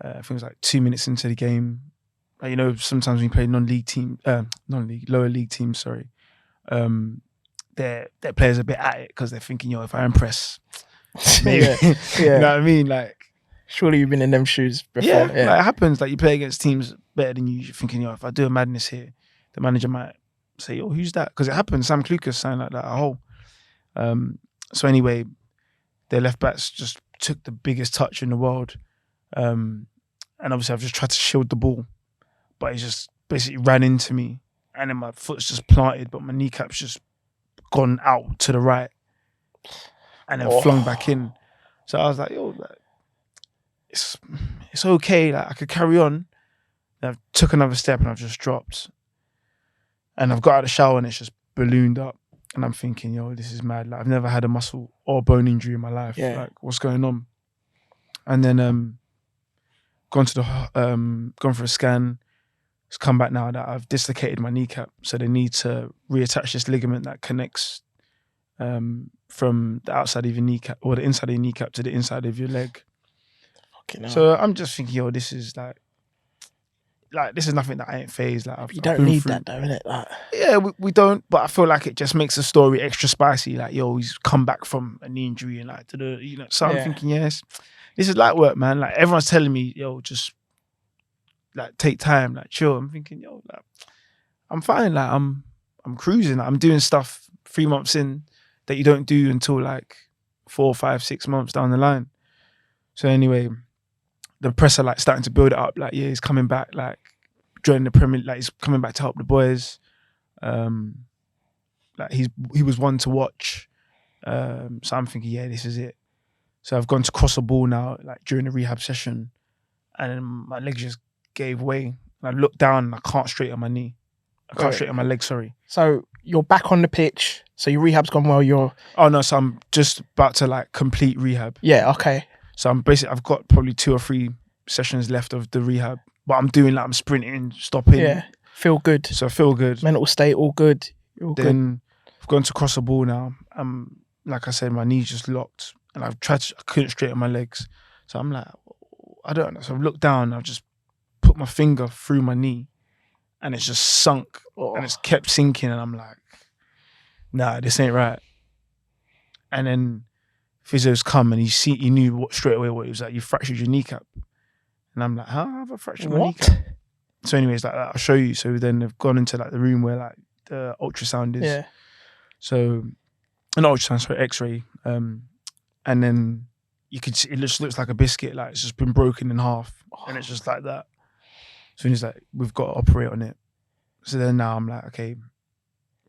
I think it was like 2 minutes into the game. Sometimes when you play lower league teams, sorry, their players are a bit at it because they're thinking, if I impress, maybe, yeah. You know what I mean? Like, surely you've been in them shoes before. Yeah. Like, it happens. Like, you play against teams better than you. You're thinking, if I do a madness here, the manager might say, who's that? Because it happened. Sam Klukas signed like that at Hull. So anyway, their left backs just took the biggest touch in the world. And obviously I've just tried to shield the ball, but he just basically ran into me, and then my foot's just planted, but my kneecap's just gone out to the right and then flung back in. So I was like, it's okay. Like, I could carry on. And I took another step and I've just dropped. And I've got out of the shower and it's just ballooned up. And I'm thinking, this is mad. Like, I've never had a muscle or bone injury in my life. Yeah. Like, what's going on? And then gone for a scan. It's come back now that I've dislocated my kneecap. So they need to reattach this ligament that connects from the outside of your kneecap or the inside of your kneecap to the inside of your leg. Fucking hell. So I'm just thinking, yo, this is like this is nothing that I ain't phased. Like You don't need that though, innit? Like, yeah, we don't. But I feel like it just makes the story extra spicy. Like, yo, he's come back from a knee injury and like So I'm thinking, yes, this is light work, man. Like everyone's telling me, yo, just like take time, like chill. I'm thinking, yo, like I'm fine. Like I'm cruising. I'm doing stuff 3 months in that you don't do until like 4, 5, 6 months down the line. So anyway, the press are like starting to build it up. Like, yeah, he's coming back. Like joining the Premier. Like he's coming back to help the boys. Like he was one to watch. So I'm thinking, yeah, this is it. So I've gone to cross a ball now, like during the rehab session, and then my legs just gave way. And I looked down and I can't straighten my knee. I can't straighten my leg, sorry. So you're back on the pitch. So your rehab's gone well. Oh no, so I'm just about to like complete rehab. Yeah, okay. So I've got probably 2 or 3 sessions left of the rehab, but I'm doing like I'm sprinting, stopping. Yeah, feel good. So I feel good. Mental state, all good. Then I've gone to cross a ball now. Like I said, my knee's just locked, and I couldn't straighten my legs. So I'm like, I don't know. So I've looked down, and I've just put my finger through my knee, and it's just sunk, and it's kept sinking, and I'm like, nah, this ain't right. And then physio's come, and he knew straight away what he was like. You fractured your kneecap, and I'm like, how have I fractured my kneecap? So anyways, like I'll show you. So then they've gone into like the room where like the ultrasound is. Yeah. So an ultrasound, sorry, X-ray, and then you could see it just looks like a biscuit, like it's just been broken in half, and it's just like that. So he's like, we've got to operate on it. So then now I'm like, okay,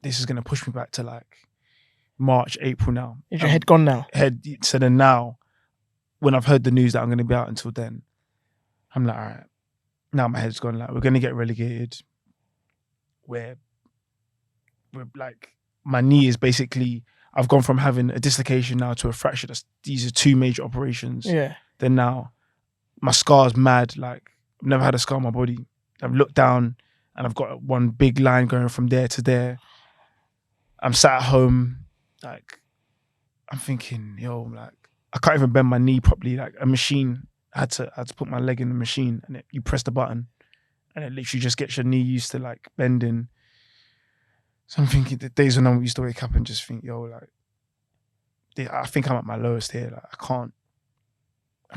this is gonna push me back to like March, April now. Is your head gone now? So then now, when I've heard the news that I'm gonna be out until then, I'm like, all right, now my head's gone. Like we're gonna get relegated. We're like, my knee is basically, I've gone from having a dislocation now to a fracture. These are 2 major operations. Yeah. Then now, my scar's mad. Like I've never had a scar on my body. I've looked down and I've got one big line going from there to there. I'm sat at home, like I'm thinking, yo, like I can't even bend my knee properly. Like a machine, I had to put my leg in the machine, and you press the button, and it literally just gets your knee used to like bending. So I'm thinking the days when I used to wake up and just think, yo, like, I think I'm at my lowest here. Like I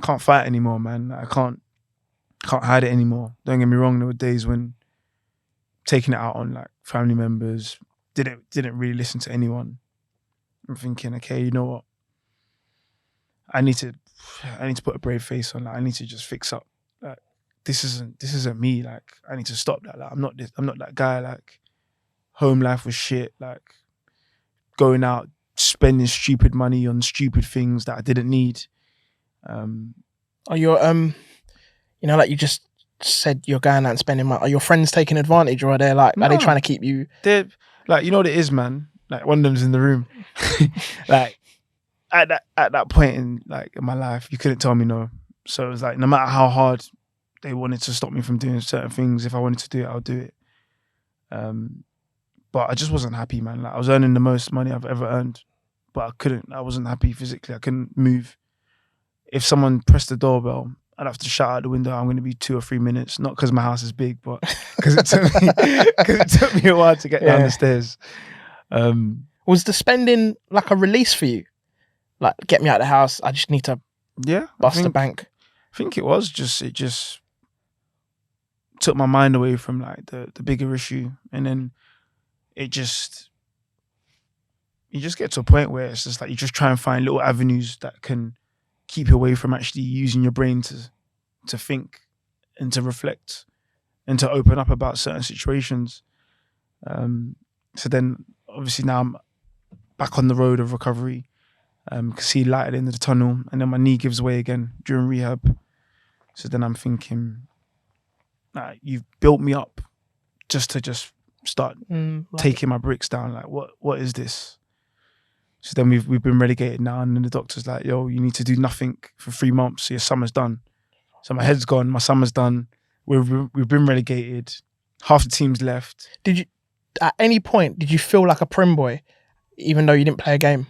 can't fight anymore, man. Like, I can't hide it anymore. Don't get me wrong. There were days when taking it out on like family members, didn't really listen to anyone. I'm thinking, okay, you know what? I need to put a brave face on. Like, I need to just fix up. Like this isn't me. Like I need to stop that. Like I'm not that guy. Like home life was shit. Like going out, spending stupid money on stupid things that I didn't need. Are your like you just said you're going out and spending money. Are your friends taking advantage, or are they like, are they trying to keep you? They're like, you know what it is, man. Like one of them's in the room. Like at that point in my life, you couldn't tell me no. So it was like, no matter how hard they wanted to stop me from doing certain things, if I wanted to do it, I'll do it. But I just wasn't happy, man. Like I was earning the most money I've ever earned, but I wasn't happy physically. I couldn't move. If someone pressed the doorbell, I'd have to shout out the window, I'm going to be 2 or 3 minutes. Not because my house is big, but because it took me a while to get down the stairs. Was the spending like a release for you? Like, get me out of the house. I just need to bust the bank. I think it was it just took my mind away from like the bigger issue. And then you just get to a point where it's just like you just try and find little avenues that can keep you away from actually using your brain to think and to reflect and to open up about certain situations. So then obviously now I'm back on the road of recovery, can see light at the end of the tunnel, and then my knee gives way again during rehab. So then I'm thinking, you've built me up just to start taking my bricks down. Like what is this? So then we've been relegated now, and then the doctor's like, yo, you need to do nothing for 3 months, so your summer's done. So my head's gone, my summer's done. We've been relegated. Half the team's left. Did you, at any point, did you feel like a prim boy? even though you didn't play a game?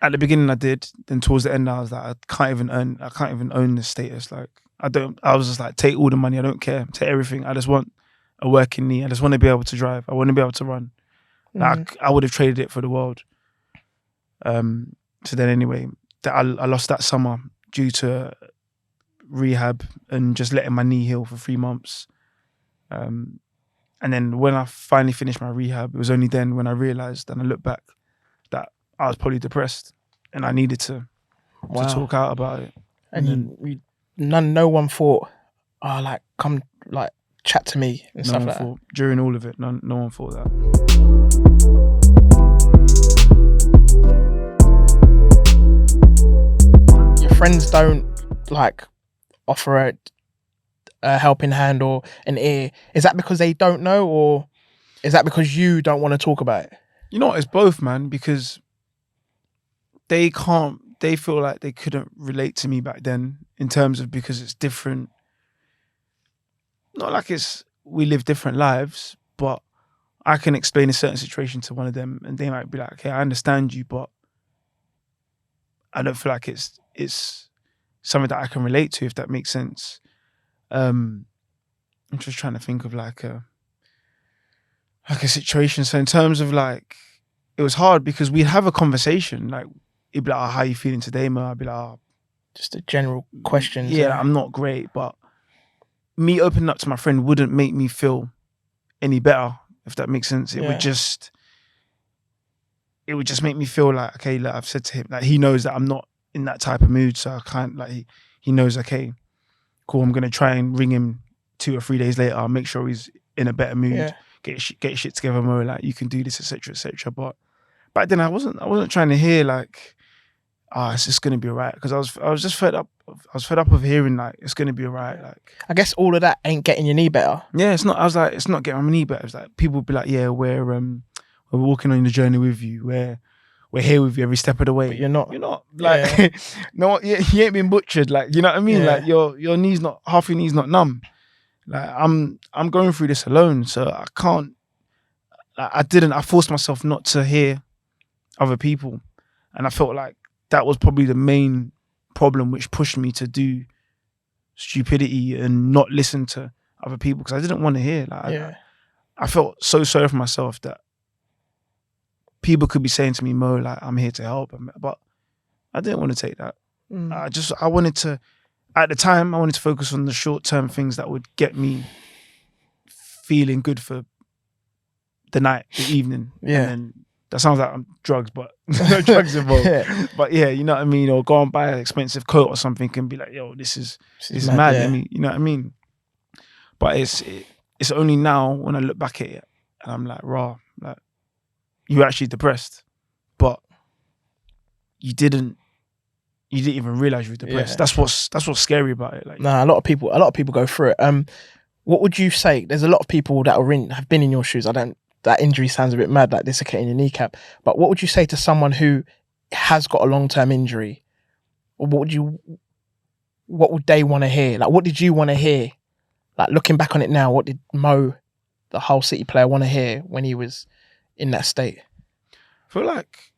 At the beginning I did, then towards the end I was like, I can't even own this status. Like I was just like, take all the money, I don't care, take everything. I just want a working knee. I just want to be able to drive. I want to be able to run. Like I would have traded it for the world. So then anyway, I lost that summer due to rehab and just letting my knee heal for 3 months. And then when I finally finished my rehab, it was only then when I realised and I looked back that I was probably depressed and I needed to talk out about it. And no one thought, oh, like, come, like, chat to me and stuff like that. During all of it, no one thought that. Your friends don't, like, offer a helping hand or an ear. Is that because they don't know, or is that because you don't want to talk about it? You know what, it's both, man, because they feel like they couldn't relate to me back then in terms of, because it's different. Not like we live different lives, but I can explain a certain situation to one of them and they might be like, okay, I understand you, but I don't feel like it's something that I can relate to, if that makes sense. I'm just trying to think of like a situation. So in terms of like, it was hard because we'd have a conversation, like he'd be like, oh, how are you feeling today, Mo? I'd be like, oh, just a general question. Yeah, I'm not great, but me opening up to my friend wouldn't make me feel any better, if that makes sense. It would just make me feel like, okay, like I've said to him, like he knows that I'm not in that type of mood, so I can't, like he knows, okay, cool, I'm gonna try and ring him 2 or 3 days later. I'll make sure he's in a better mood. Yeah. Get shit together, Mo. Like you can do this, etc., etc. But back then I wasn't trying to hear like, it's just gonna be alright, because I was just fed up. I was fed up of hearing like it's gonna be alright. Like I guess all of that ain't getting your knee better. Yeah, it's not. I was like, it's not getting my knee better. It's like people would be like, yeah, we're walking on the journey with you. We're here with you every step of the way. But you're not. Like no, you ain't been butchered. Like, you know what I mean? Like your knee's not, half your knee's not numb. Like I'm going through this alone, so I can't. I forced myself not to hear other people, and I felt like that was probably the main problem which pushed me to do stupidity and not listen to other people, because I didn't want to hear. Like I felt so sorry for myself that people could be saying to me, Mo, like I'm here to help, but I didn't want to take that. I wanted to, at the time, I wanted to focus on the short-term things that would get me feeling good for the night, the evening. Yeah. And then that sounds like I'm drugs, but no drugs involved. But yeah, you know what I mean? Or go and buy an expensive coat or something and be like, yo, this is mad. Yeah. I mean, you know what I mean? But it's only now when I look back at it and I'm like, raw, like you're actually depressed, but you didn't even realize you were depressed. Yeah. That's what's scary about it. Like, a lot of people go through it. What would you say? There's a lot of people that have been in your shoes. That injury sounds a bit mad, like dislocating your kneecap. But what would you say to someone who has got a long-term injury? Or what would they want to hear? Like, what did you want to hear? Like, looking back on it now, what did Mo, the Hull City player, want to hear when he was in that state? I feel like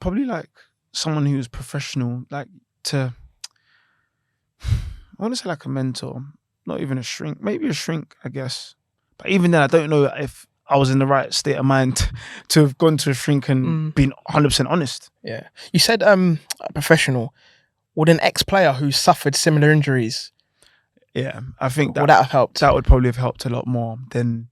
probably like someone who's professional, like I want to say like a mentor, not even a shrink, maybe a shrink, I guess. But even then, I don't know if I was in the right state of mind to have gone to a shrink and been 100% honest. Yeah. You said professional. Would an ex-player who suffered similar injuries, yeah, I think would that have helped? That would probably have helped a lot more than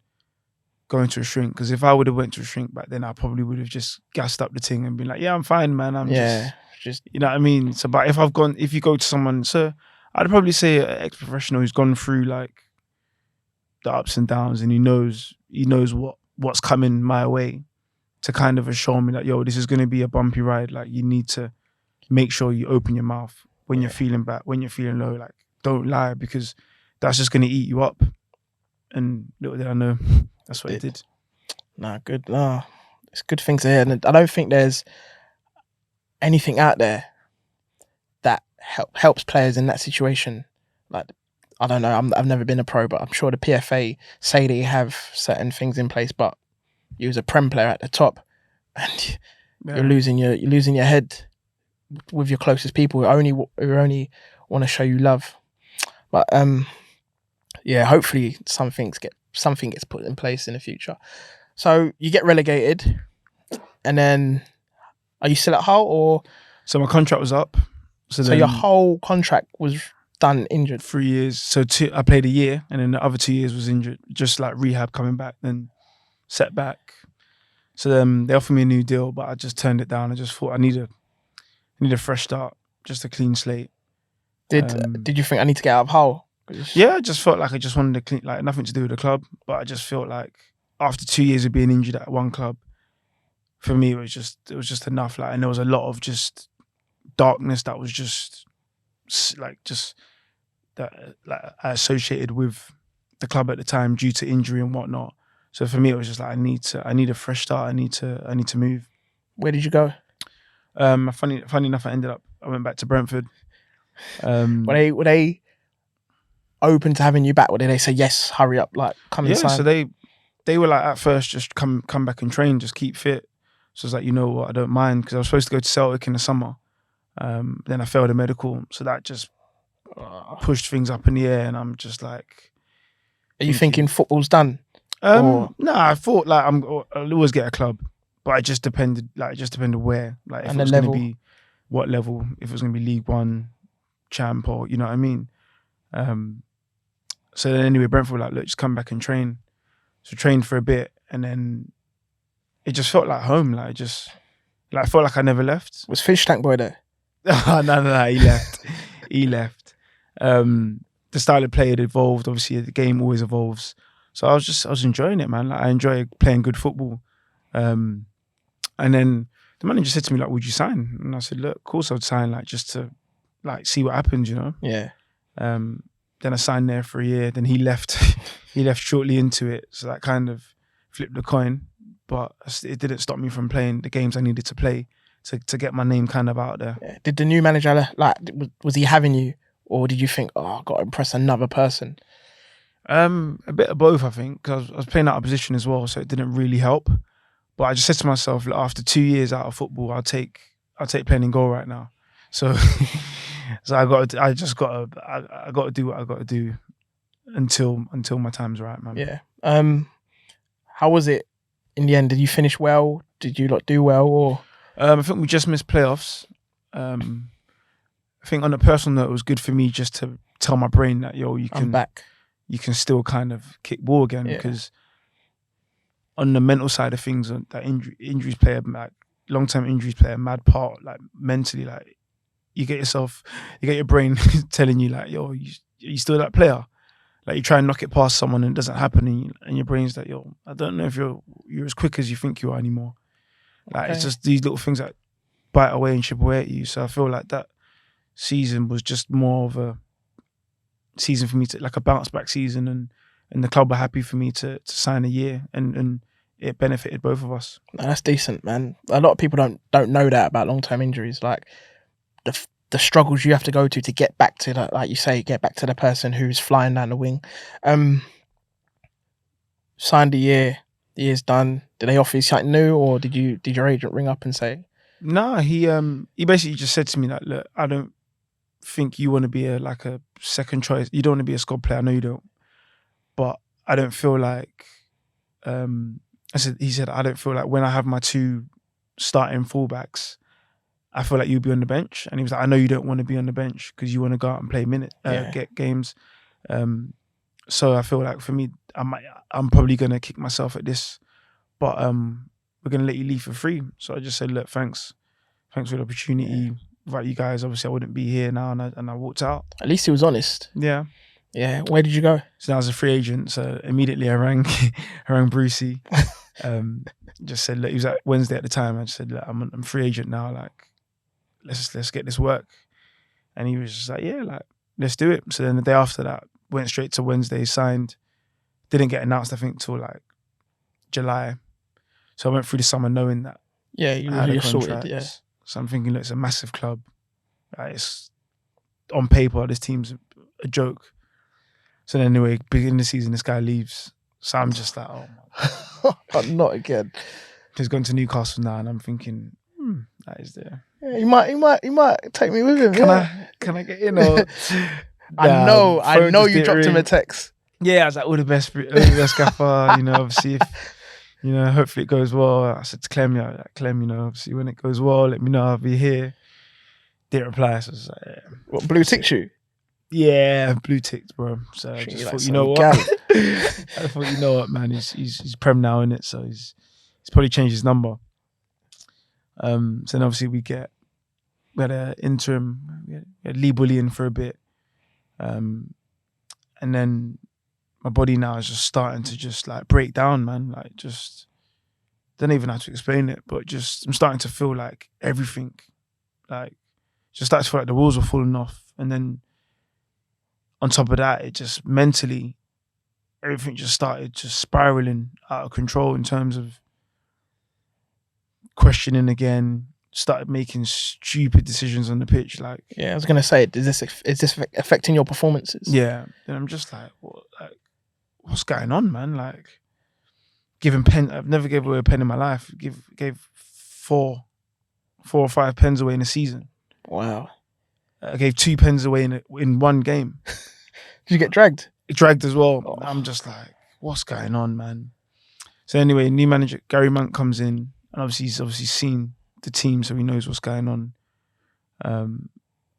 going to a shrink. Because if I would have went to a shrink back then, I probably would have just gassed up the thing and been like, yeah, I'm fine, man. I'm just, you know what I mean? So, but if you go to someone, so I'd probably say an ex-professional who's gone through like the ups and downs, and he knows what's coming my way, to kind of assure me that, yo, this is going to be a bumpy ride. Like, you need to make sure you open your mouth when you're feeling bad, when you're feeling low. Like, don't lie, because that's just going to eat you up. And little did I know, that's what it did. Good. It's good things to hear. And I don't think there's anything out there that helps players in that situation. Like, I don't know, I've never been a pro, but I'm sure the PFA say they have certain things in place, but you was a Prem player at the top. and Yeah. you're losing your head with your closest people who only want to show you love. But yeah, hopefully something gets put in place in the future. So you get relegated, and then are you still at Hull, or So my contract was up. So so then your whole contract was done injured? 3 years. So I played a year, and then the other 2 years was injured, just like rehab coming back, then setback. So then they offered me a new deal, but I just turned it down. I just thought I need a fresh start, just a clean slate. Did you think I need to get out of Hull? Yeah, I just felt like I just wanted to clean, like nothing to do with the club, but I just felt like after 2 years of being injured at one club, for me it was just enough. Like, and there was a lot of just darkness that was just that like I associated with the club at the time due to injury and whatnot. So for me, it was just like I need a fresh start. I need to move. Where did you go? Funny enough, I went back to Brentford. Were they open to having you back, or did they say yes, hurry up, like come and sign? So they were like at first just come back and train, just keep fit. So I was like, you know what, I don't mind, because I was supposed to go to Celtic in the summer. Then I failed a medical, so that just pushed things up in the air, and I'm just like, are you thinking football's done? No, I thought like I'll always get a club, but it just depended where, like if And it was the going to level. be what level, if it was going to be League One, Champ, or you know what I mean. So then anyway, Brentford were like, look, just come back and train. So trained for a bit, and then it just felt like home. Like I felt like I never left. Was Fish Tank Boy there? No, he left. He left. The style of play had evolved. Obviously, the game always evolves. So I was enjoying it, man. Like I enjoy playing good football. And then the manager said to me, like, would you sign? And I said, look, of course I'd sign, like just to like see what happens, you know? Yeah. Then I signed there for a year. Then he left. He left shortly into it. So that kind of flipped the coin. But it didn't stop me from playing the games I needed to play to get my name kind of out there. Yeah. Did the new manager, like, was he having you, or did you think, oh, I've got to impress another person? A bit of both, I think, because I was playing out of position as well, so it didn't really help. But I just said to myself, like, after 2 years out of football, I'll take playing in goal right now. So, so I got to do what I got to do until my time's right, man. Yeah. How was it in the end? Did you finish well? Did you not do well, or? I think we just missed playoffs. I think on a personal note, it was good for me just to tell my brain that I'm back. You can still kind of kick ball again, because on the mental side of things, that injuries play long-term injuries play a mad part. Like mentally, like you get your brain telling you like, yo, you still that player. Like you try and knock it past someone and it doesn't happen, and your brain's like, yo, I don't know if you're as quick as you think you are anymore. Like It's just these little things that bite away and chip away at you. So I feel like that season was just more of a season for me to, like, a bounce back season, and the club were happy for me to sign a year, and it benefited both of us. No, that's decent, man. A lot of people don't know that about long-term injuries, like the struggles you have to go to get back to that, like you say, get back to the person who's flying down the wing. Signed a year, the year's done. Did they offer you something new, or did your agent ring up and say? No, he basically just said to me, like, look, I don't think you want to be a second choice. You don't want to be a squad player. I know you don't, but I don't feel like. He said, I don't feel like when I have my two starting fullbacks, I feel like you'll be on the bench. And he was like, I know you don't want to be on the bench because you want to go out and play get games. So I feel like for me, I'm probably gonna kick myself at this, but we're gonna let you leave for free. So I just said, look, thanks for the opportunity. Yeah. Without you guys, obviously I wouldn't be here now, and I walked out. At least he was honest. Yeah. Yeah. Where did you go? So now I was a free agent. So immediately I rang Brucey. Just said, look, he was at Wednesday at the time. I just said, look, I'm free agent now. Like, let's get this work. And he was just like, yeah, like, let's do it. So then the day after that, went straight to Wednesday, signed. Didn't get announced, I think, till like July. So I went through the summer knowing that. Yeah, you're sorted. Yeah. So I'm thinking, look, it's a massive club. It's on paper, this team's a joke. So then anyway, beginning of the season, this guy leaves. So I'm just like, oh my God. Not again. He's gone to Newcastle now, and I'm thinking, that is there. Yeah, he might take me with him. Can I get in? Or I know you dropped him a text. Yeah, I was like, all the best, gaffer. Obviously, if hopefully it goes well. I said to Clem, Clem, obviously when it goes well, let me know. I'll be here. Didn't reply. So I was like, yeah. What, blue ticked you? Yeah, blue ticked, bro. So I just thought, I thought, man, he's Prem now, innit? So he's probably changed his number. So then obviously we had an interim, we had Lee bullying for a bit, and then my body now is just starting to just like break down, man. Like just don't even know how to explain it, but just I'm starting to feel like everything, like just started to feel like the walls were falling off, and then on top of that, it just mentally everything just started just spiraling out of control in terms of questioning again. Started making stupid decisions on the pitch. Like, yeah, I was gonna say, is this affecting your performances? Yeah, and I'm just like, what's going on, man? Like, I've never gave away a pen in my life. Gave four or five pens away in a season. Wow. I gave 2 pens away in one game. Did you get dragged? Dragged as well. Oh. I'm just like, what's going on, man? So anyway, new manager Gary Monk comes in, and obviously he's seen the team, so he knows what's going on. And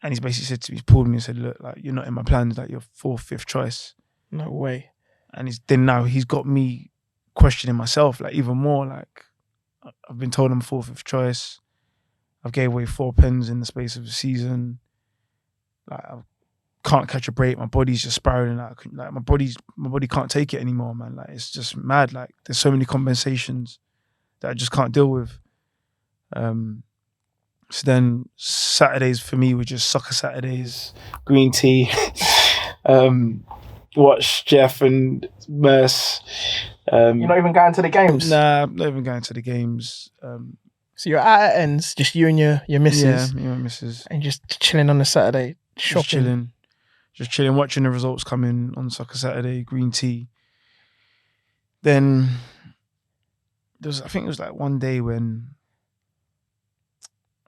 he's basically said to me, he's pulled me and said, look, like, you're not in my plans, like you're 4th, 5th choice. No way. And he's got me questioning myself, like even more. Like, I've been told I'm 4th, 5th choice. I've gave away 4 pens in the space of a season. Like, I can't catch a break. My body's just spiraling out. Like my body can't take it anymore, man. Like, it's just mad. Like, there's so many compensations that I just can't deal with. So then Saturdays for me were just soccer Saturdays, green tea, watch Jeff and Merce. You're not even going to the games? Nah, I'm not even going to the games. So you're out at ends, just you and your missus? Yeah, my missus. And just chilling on a Saturday, shopping? Just chilling, watching the results come in on soccer Saturday, green tea. Then I think it was like one day when,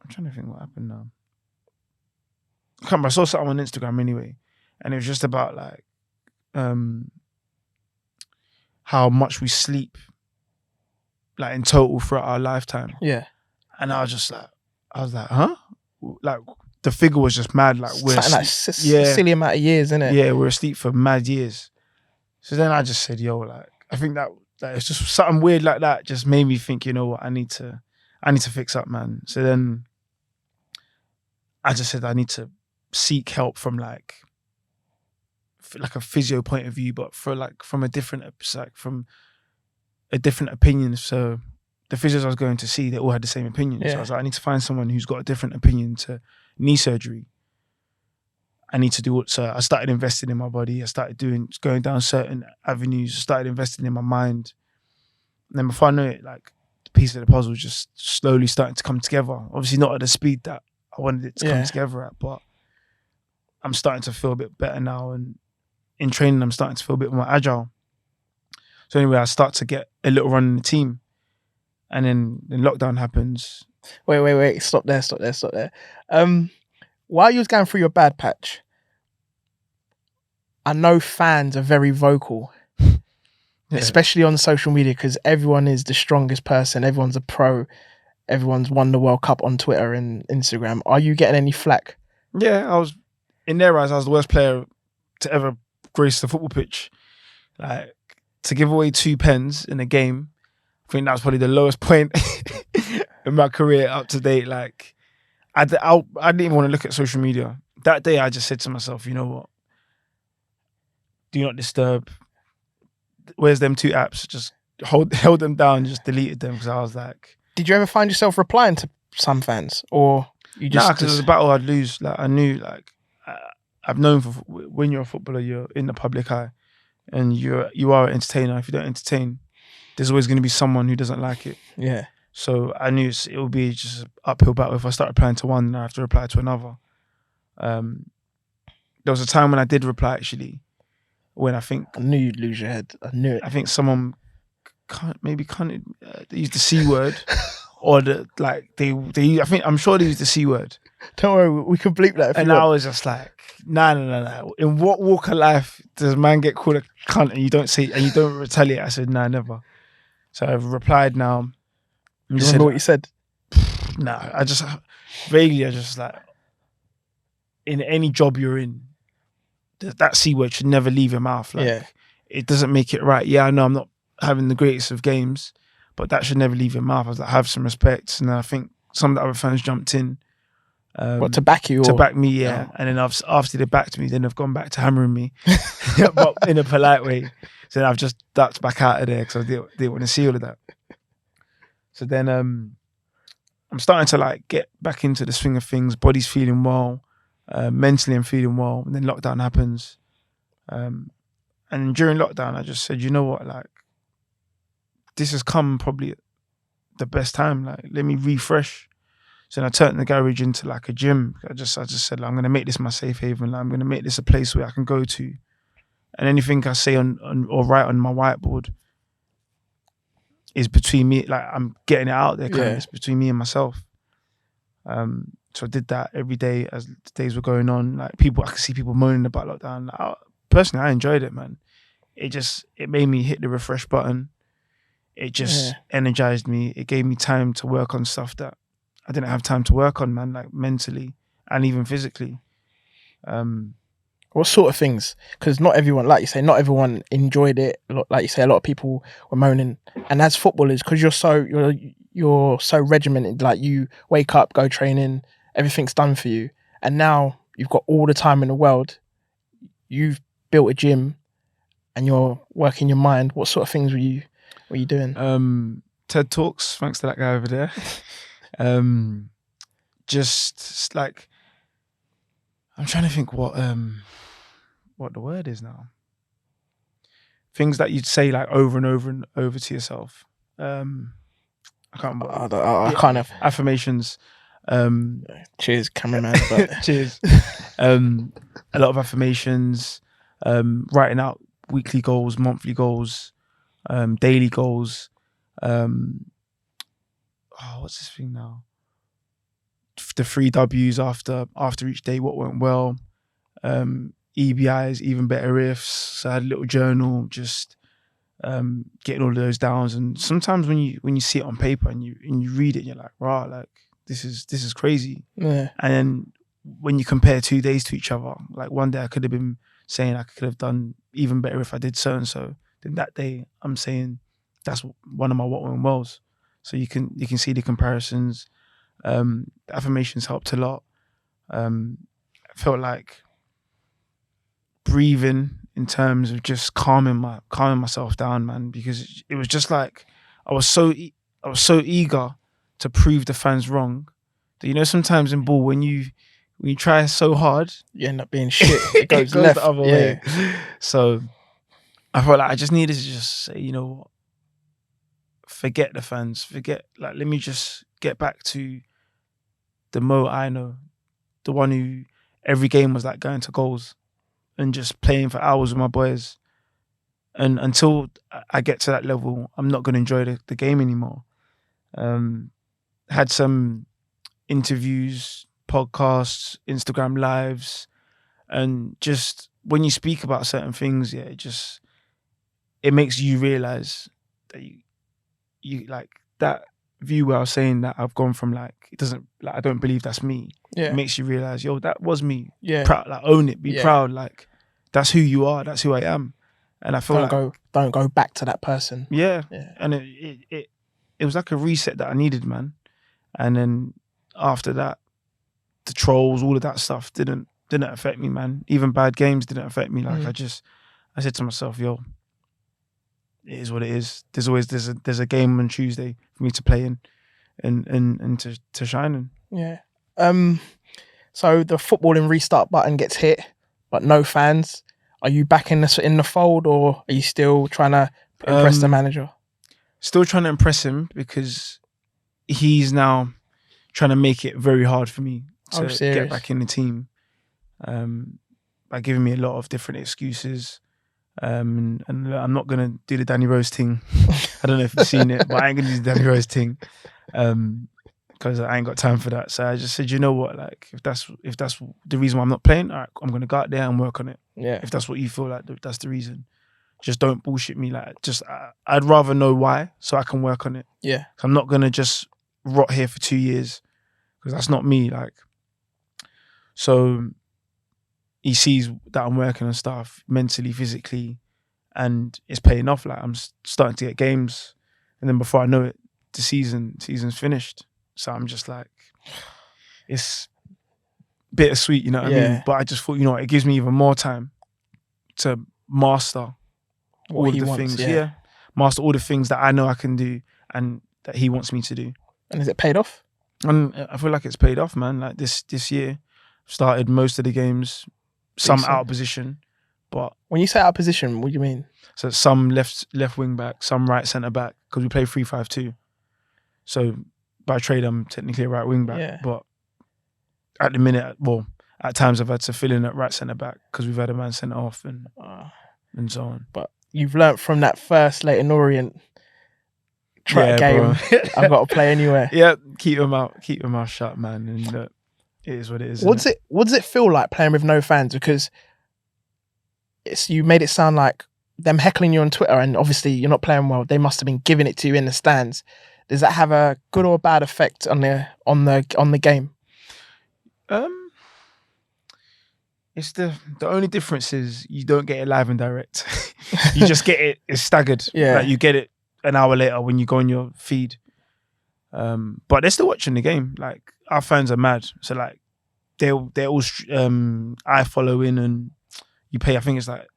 I'm trying to think what happened now. I can't remember. I saw something on Instagram anyway, and it was just about like how much we sleep, like in total throughout our lifetime. Yeah. And I was like, huh? Like the figure was just mad. Like we're something like silly amount of years, isn't it? Yeah, we're asleep for mad years. So then I just said, yo, like I think that it's just something weird like that just made me think, you know what, I need to fix up, man. So then I just said I need to seek help from like a physio point of view, but from a different opinion. So the physios I was going to see, they all had the same opinion. Yeah. So I was like, I need to find someone who's got a different opinion to knee surgery. I need to do what. So I started investing in my body. I started going down certain avenues. I started investing in my mind. And then before I know it, like the piece of the puzzle was just slowly starting to come together. Obviously not at the speed that I wanted it to come together at, but I'm starting to feel a bit better now. And in training, I'm starting to feel a bit more agile. So anyway, I start to get a little run in the team. And then lockdown happens. Wait. Stop there. While you was going through your bad patch, I know fans are very vocal, especially on social media, because everyone is the strongest person. Everyone's a pro. Everyone's won the World Cup on Twitter and Instagram. Are you getting any flack? Yeah, I was, in their eyes, I was the worst player to ever grace the football pitch. Like, to give away 2 pens in a game, I think that was probably the lowest point in my career up to date. Like, I didn't even want to look at social media. That day, I just said to myself, you know what? Do not disturb. Where's them 2 apps? Just held them down, just deleted them, because I was like... Did you ever find yourself replying to some fans? Or you just... Nah, because it was a battle I'd lose. Like, I knew, like... I've known when you're a footballer, you're in the public eye, and you are an entertainer. If you don't entertain, there's always going to be someone who doesn't like it. Yeah. So I knew it would be just an uphill battle. If I start replying to one, then I have to reply to another. There was a time when I did reply, actually, when I knew you'd lose your head. I knew it. I think someone they use the C word, or they. I think I'm sure they use the C word. Don't worry, we can bleep that if And you I want. was just like, nah. In what walk of life does man get called a cunt and you don't retaliate? I said, nah, never. So I've replied now. You remember what you said? Nah, I just like, in any job you're in, that C word should never leave your mouth. Like, it doesn't make it right. Yeah, I know I'm not having the greatest of games, but that should never leave your mouth. I was like, have some respect. And I think some of the other fans jumped in. What, to back you? To or? back me, yeah. Oh. And then after they backed me, then they've gone back to hammering me, but in a polite way. So then I've just ducked back out of there because I didn't want to see all of that. So then I'm starting to like get back into the swing of things. Body's feeling well, mentally I'm feeling well. And then lockdown happens. And during lockdown, I just said, you know what, like, this has come probably at the best time. Like, let me refresh. So then I turned the garage into like a gym. I just said, like, I'm going to make this my safe haven. Like, I'm going to make this a place where I can go to. And anything I say on or write on my whiteboard is between me. Like, I'm getting it out there. Kind of. It's between me and myself. So I did that every day as the days were going on. Like, I could see people moaning about lockdown. Like, personally, I enjoyed it, man. It made me hit the refresh button. It just energized me. It gave me time to work on stuff that I didn't have time to work on, man, like mentally and even physically. What sort of things? Because not everyone, like you say, not everyone enjoyed it. Like you say, a lot of people were moaning. And as footballers, because you're so regimented, like you wake up, go training, everything's done for you. And now you've got all the time in the world. You've built a gym and you're working your mind. What sort of things were you doing? TED Talks, thanks to that guy over there. Just like, I'm trying to think what the word is now. Things that you'd say like over and over and over to yourself. I can't remember. I kind of affirmations. Cheers, cameraman. But cheers. A lot of affirmations. Writing out weekly goals, monthly goals, daily goals. What's this thing now? The 3 W's after each day, what went well. EBIs, even better ifs. So I had a little journal, just getting all of those down. And sometimes when you see it on paper and you read it, you're like, wow, like this is crazy. Yeah. And then when you compare 2 days to each other, like one day I could have been saying I could have done even better if I did so and so. Then that day I'm saying that's one of my what went wells. So you can see the comparisons. The affirmations helped a lot. I felt like breathing in terms of just calming myself down, man, because it was just like I was so eager to prove the fans wrong that, you know, sometimes in ball when you try so hard, you end up being shit. It goes left the other way. So I felt like I just needed to just say, you know what, forget the fans, like, let me just get back to the Mo I know, the one who every game was like going to goals and just playing for hours with my boys. And until I get to that level, I'm not going to enjoy the game anymore. Had some interviews, podcasts, Instagram lives, and just when you speak about certain things, it makes you realize that you like that view where I was saying that I've gone from like, it doesn't, like, I don't believe that's me. Yeah. It makes you realize, yo, that was me. Yeah. Proud, like, own it, be proud, like, that's who you are, that's who I am. And I feel don't go back to that person. Yeah. And it was like a reset that I needed, man. And then after that, the trolls, all of that stuff didn't affect me, man. Even bad games didn't affect me. Like, I said to myself, yo, it is what it is. There's a game on Tuesday for me to play in and to shine in. Yeah. So the footballing restart button gets hit, but no fans. Are you back in the fold, or are you still trying to impress the manager? Still trying to impress him, because he's now trying to make it very hard for me to get back in the team, by giving me a lot of different excuses. And look, I'm not gonna do the Danny Rose thing. I don't know if you've seen it, but I ain't gonna do the Danny Rose thing. Because I ain't got time for that. So I just said, you know what, like if that's the reason why I'm not playing, all right, I'm gonna go out there and work on it. Yeah. If that's what you feel like that's the reason, just don't bullshit me. Like, just I'd rather know why so I can work on it. Yeah. I'm not gonna just rot here for 2 years because that's not me. Like, so he sees that I'm working on stuff mentally, physically, and it's paying off. Like, I'm starting to get games, and then before I know it, the season's finished. So I'm just like, it's bittersweet, you know what I mean? But I just thought, you know what, it gives me even more time to master all the things. Yeah. Master all the things that I know I can do and that he wants me to do. And is it paid off? And I feel like it's paid off, man. Like this year, started most of the games, some out of position. But when you say out of position, what do you mean? So some left wing back, some right centre back, because we play 3-5-2. So by trade, I'm technically a right wing back. Yeah. But at the minute, well, at times I've had to fill in at right centre back because we've had a man sent off and so on. But you've learnt from that first Leyton Orient game. I've got to play anywhere. Yeah, keep them out shut, man. And it is what it is. What does it feel like playing with no fans? Because you made it sound like them heckling you on Twitter, and obviously you're not playing well. They must have been giving it to you in the stands. Does that have a good or bad effect on the game? It's the only difference is you don't get it live and direct. You just get it's staggered. Yeah, like you get it an hour later when you go on your feed. But they're still watching the game. Like, our fans are mad. So like they're all I follow in, and you pay. I think it's like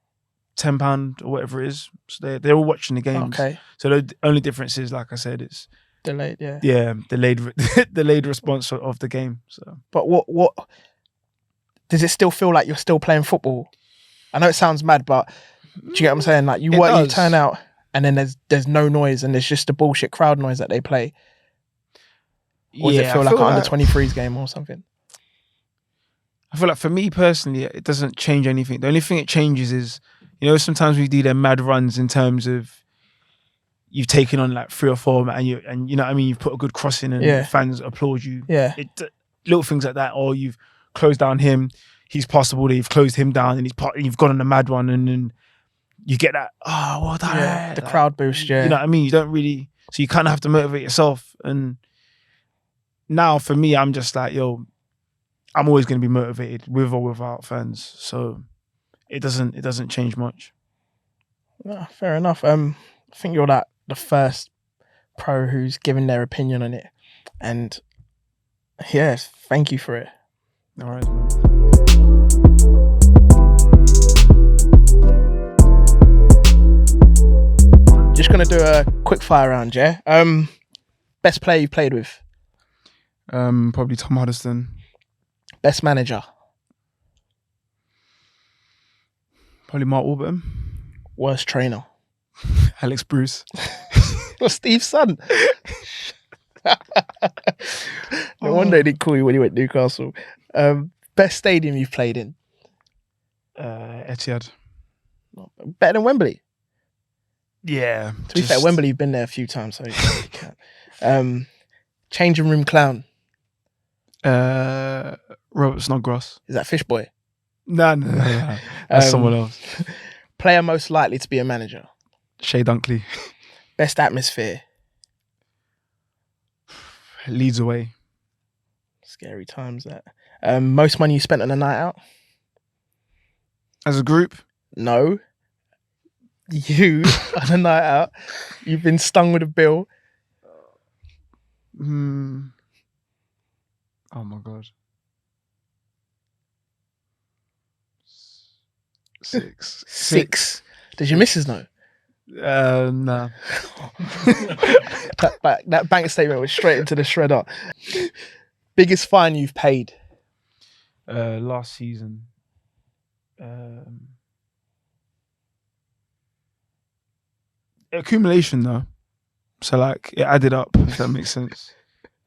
£10 or whatever it is. So they're all watching the games. Okay. So the only difference is, like I said, it's delayed. Yeah. Yeah, delayed response of the game. So, but what does it still feel like you're still playing football? I know it sounds mad, but do you get what I'm saying? Like, you turn out, and then there's no noise, and there's just the bullshit crowd noise that they play. Or does it feel like an under-23s game or something? I feel like for me personally, it doesn't change anything. The only thing it changes is, you know, sometimes we do them mad runs in terms of you've taken on like 3 or 4, and you know what I mean, you've put a good cross in and the fans applaud you. Yeah. Little things like that, or you've closed down him, he's passed the ball, you've closed him down, and you've gone on a mad one, and then you get that, well done. Yeah, the crowd boost, You know what I mean? You don't really, so you kind of have to motivate yourself. And now for me, I'm just like, yo, I'm always going to be motivated with or without fans. So it doesn't change much. No, fair enough. I think you're like the first pro who's given their opinion on it. And yes, thank you for it. All right. Just gonna do a quick fire round, yeah. Best player you've played with? Probably Tom Huddleston. Best manager? Probably Mark Warburton. Worst trainer? Alex Bruce. Or Steve's son. No wonder he didn't call you when you went to Newcastle. Best stadium you've played in? Etihad. Better than Wembley? Yeah. To be fair, Wembley, you've been there a few times, so you can't. Changing room clown? Robert Snodgrass. Is that Fish Boy? No. That's someone else. Player most likely to be a manager? Shea Dunkley. Best atmosphere? Leads away. Scary times, that. Most money you spent on a night out? As a group? No. You, on a night out, you've been stung with a bill. Oh my God. 6. 6. Does your missus know? No. That bank statement was straight into the shredder. Biggest fine you've paid? Last season. Accumulation though. So like it added up, if that makes sense.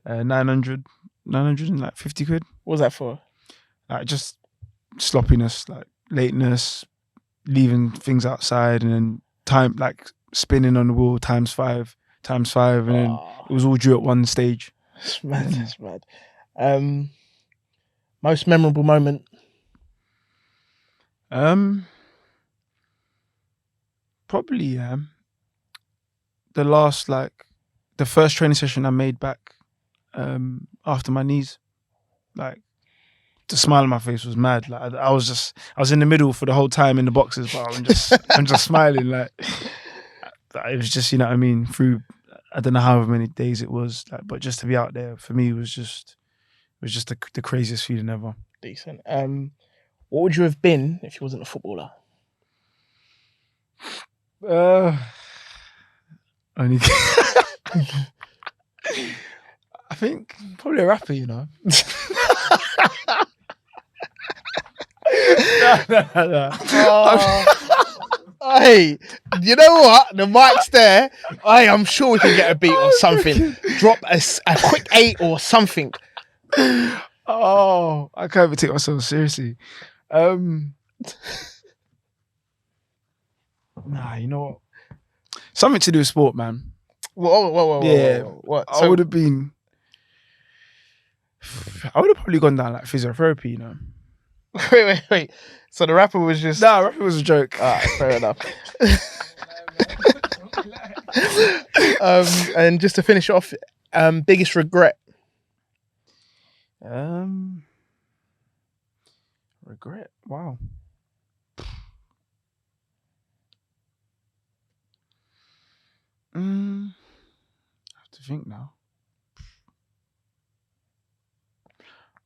900 and like 50 quid. What was that for? Like just sloppiness, like lateness, leaving things outside, and then time like spinning on the wheel times five, and then it was all due at one stage. It's mad. It's mad. Most memorable moment. Probably the first training session I made back after my knees. Like, the smile on my face was mad. Like, I was in the middle for the whole time in the boxes, but I'm just smiling. Like, it was just, you know what I mean, through, I don't know how many days it was, like, but just to be out there for me was just the craziest feeling ever. Decent. What would you have been if you wasn't a footballer? Only I think probably a rapper, you know. No. Hey, you know what? The mic's there. Hey, I'm sure we can get a beat or something. Drop a quick 8 or something. Oh, I can't even take myself seriously. Nah, you know what? Something to do with sport, man. Whoa. Yeah. What? I would have probably gone down like physiotherapy, you know. Wait. So the rapper was just... Nah, rapper was a joke. Fair enough. And just to finish off, biggest regret. Regret. Wow. I have to think now.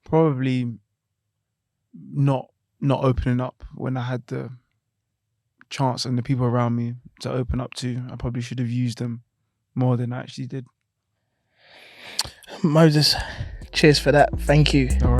Probably not opening up when I had the chance and the people around me to open up to. I probably should have used them more than I actually did. Moses, cheers for that. Thank you. All right.